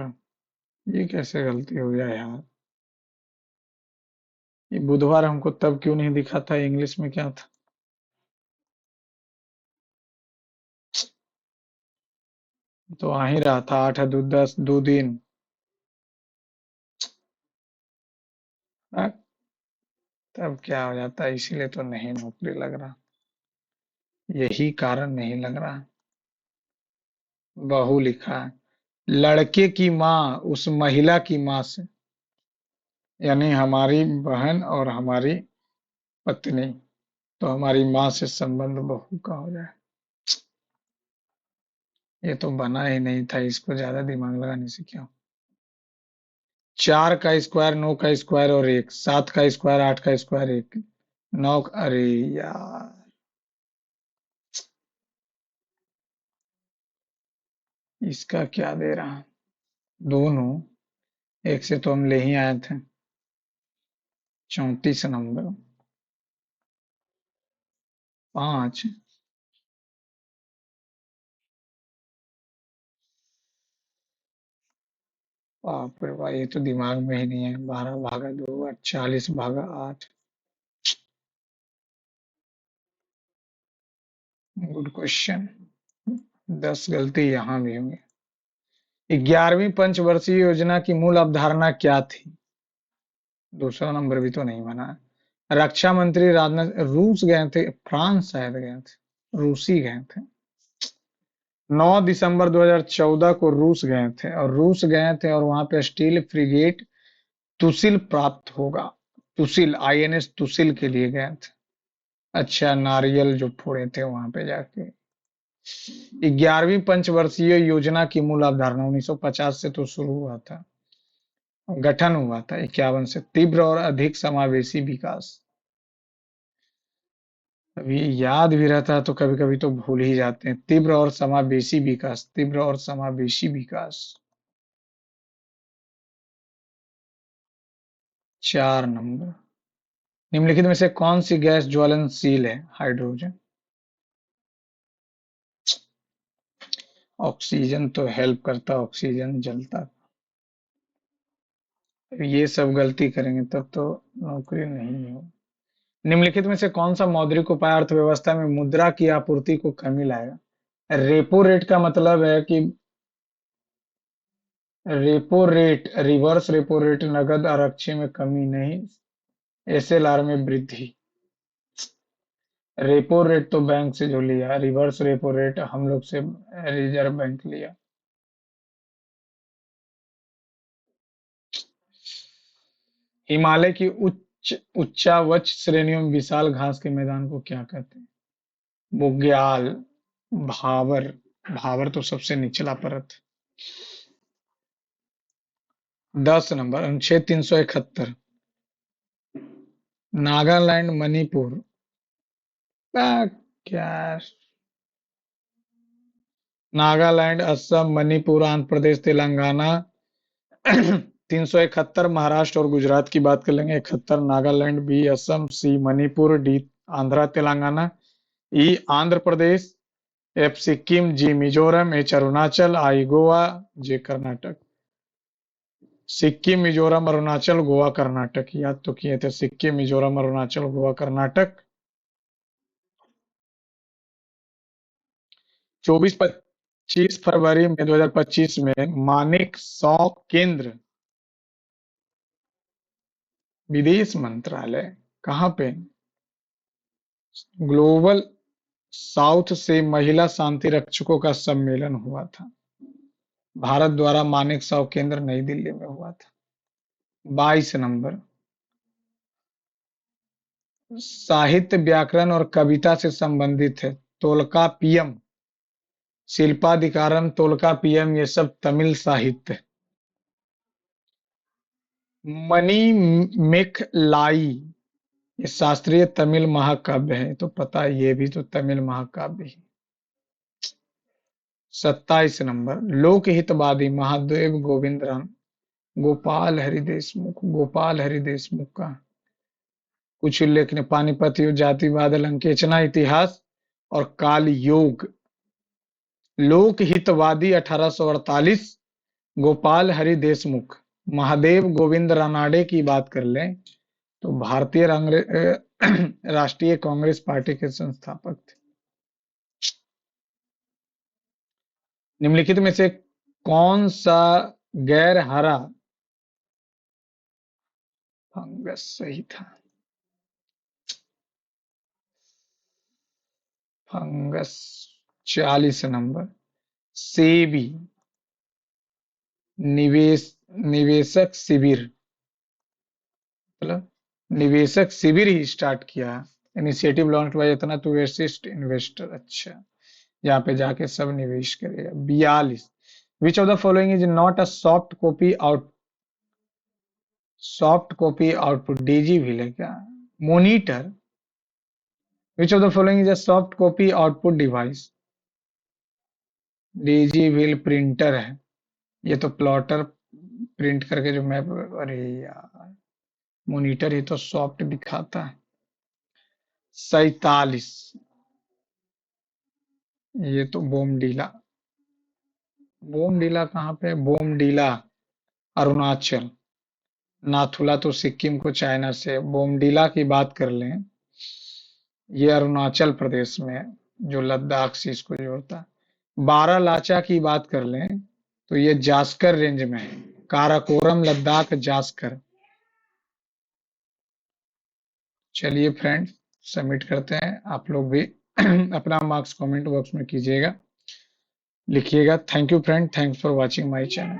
[SPEAKER 1] ये कैसे गलती हो गया यार? ये बुधवार हमको तब क्यों नहीं दिखा था? इंग्लिश में क्या था? तो आ ही रहा था, 8 है 2 10, 2 दिन। हाँ, तब क्या हो जाता है, इसीलिए तो नहीं नौकरी लग रहा। यही कारण नहीं लग रहा। बहू लिखा है, लड़के की माँ उस महिला की माँ से, यानी हमारी बहन और हमारी पत्नी, तो हमारी माँ से संबंध बहू का हो जाए। ये तो बना ही नहीं था, इसको ज्यादा दिमाग लगाने से क्या? 4 का स्क्वायर 9 का स्क्वायर और 1, 7 का स्क्वायर 8 का स्क्वायर 1, 9, अरे यार, इसका क्या दे रहा? दोनों, एक से तो हम ले ही आए थे। 34 नंबर, 5, बाप रे भाई, ये तो दिमाग में ही नहीं है। 12 भागा 2 और 40 भागा 8। Good question. 10 गलती यहाँ भी होंगी। 11वीं पंचवर्षीय योजना की मूल अवधारणा क्या थी? दूसरा नंबर भी तो नहीं बना है। रक्षा मंत्री राजनाथ रूस गए थे, फ्रांस शायद गए थे, रूसी गए थे। 9 दिसंबर 2014 को रूस गए थे, और रूस गए थे और वहां पे स्टील फ्रिगेट तुसिल प्राप्त होगा। तुसिल, आईएनएस तुसिल के लिए गए थे। अच्छा, नारियल जो फोड़े थे वहां पे जाके। 11वीं पंचवर्षीय योजना की मूल अवधारणा 1950 से तो शुरू हुआ था, गठन हुआ था 51 से। तीव्र और अधिक समावेशी विकास। अभी याद भी रहता है तो कभी कभी तो भूल ही जाते हैं। तीव्र और समावेशी विकास, तीव्र और समावेशी विकास। 4 नंबर, निम्नलिखित में से कौन सी गैस ज्वलनशील है? हाइड्रोजन। ऑक्सीजन तो हेल्प करता, ऑक्सीजन जलता। ये सब गलती करेंगे तब तो नौकरी नहीं हो। निम्नलिखित में से कौन सा मौद्रिक उपाय अर्थव्यवस्था में मुद्रा की आपूर्ति को कमी लाएगा? रेपो रेट का मतलब है कि, repo rate, reverse repo rate नगद आरक्षी में कमी नहीं, एसएलआर में वृद्धि। रेपो रेट तो बैंक से जो लिया, रिवर्स रेपो रेट हम लोग से रिजर्व बैंक लिया। हिमालय की उच्चावच श्रेणियों में विशाल घास के मैदान को क्या कहते हैं? बुग्याल, भावर। भावर तो सबसे निचला परत। 10 नंबर, अनुच्छेद 371, नागालैंड मणिपुर का क्या? नागालैंड, असम, मणिपुर, आंध्र प्रदेश, तेलंगाना। 371 महाराष्ट्र और गुजरात की बात कर लेंगे। 71 नागालैंड, बी असम, सी मणिपुर, डी आंध्र तेलंगाना, ई आंध्र प्रदेश, एफ सिक्किम, जी मिजोरम, एच अरुणाचल, आई गोवा, जे कर्नाटक। सिक्किम, मिजोरम, अरुणाचल, गोवा, कर्नाटक। याद तो किए थे, सिक्किम, मिजोरम, अरुणाचल, गोवा, कर्नाटक। 24-25 फरवरी में 2025 में मानेक शॉ केंद्र विदेश मंत्रालय कहाँ पे? ग्लोबल साउथ से महिला शांति रक्षकों का सम्मेलन हुआ था। भारत द्वारा मानेक शॉ केंद्र नई दिल्ली में हुआ था। 22 नंबर, साहित्य, व्याकरण और कविता से संबंधित है। तोल्काप्पियम, शिल्पाधिकारम, तोल्काप्पियम, ये सब तमिल साहित्य। मणिमेखलाई, ये शास्त्रीय तमिल महाकाव्य है, तो पता है, ये भी तो तमिल महाकाव्य है। 27 नंबर, लोकहितवादी महादेव गोविंद राम गोपाल हरि देशमुख का कुछ उल्लेखनीय: पानीपत युद्ध, जातिवाद, लंकेचना इतिहास और काल योग। लोक हितवादी 1848, गोपाल हरि देशमुख। महादेव गोविंद रानाडे की बात कर लें तो भारतीय राष्ट्रीय कांग्रेस पार्टी के संस्थापक थे। निम्नलिखित में से कौन सा गैर हरा फंगस सही था? फंगस। 40 नंबर, सेबी, निवेश निवेशक शिविर, मतलब निवेशक शिविर ही स्टार्ट किया। इनिशिएटिव लॉन्च बाय इतना टू असिस्ट इन्वेस्टर। अच्छा, यहाँ पे जाके सब निवेश करेगा। 42, विच of the following is not a soft copy output? DG wheel है क्या? Monitor. Which of the following is a soft copy output device? DG wheel printer है। ये तो प्लॉटर प्रिंट करके जो मैप, अरे यार, मॉनिटर ही तो सॉफ्ट दिखाता है। 47, ये तो बोमडीला। बोमडीला कहाँ पे? बोमडीला अरुणाचल, नाथुला तो सिक्किम को चाइना से। बोमडीला की बात कर लें, ये अरुणाचल प्रदेश में है, जो लद्दाख से इसको जोड़ता है। बारालाचा की बात कर लें तो ये जास्कर रेंज में है। काराकोरम, लद्दाख, जास्कर। चलिए फ्रेंड, सबमिट करते हैं। आप लोग भी अपना मार्क्स कमेंट बॉक्स में कीजिएगा, लिखिएगा। Thank you friend, thanks for watching my channel.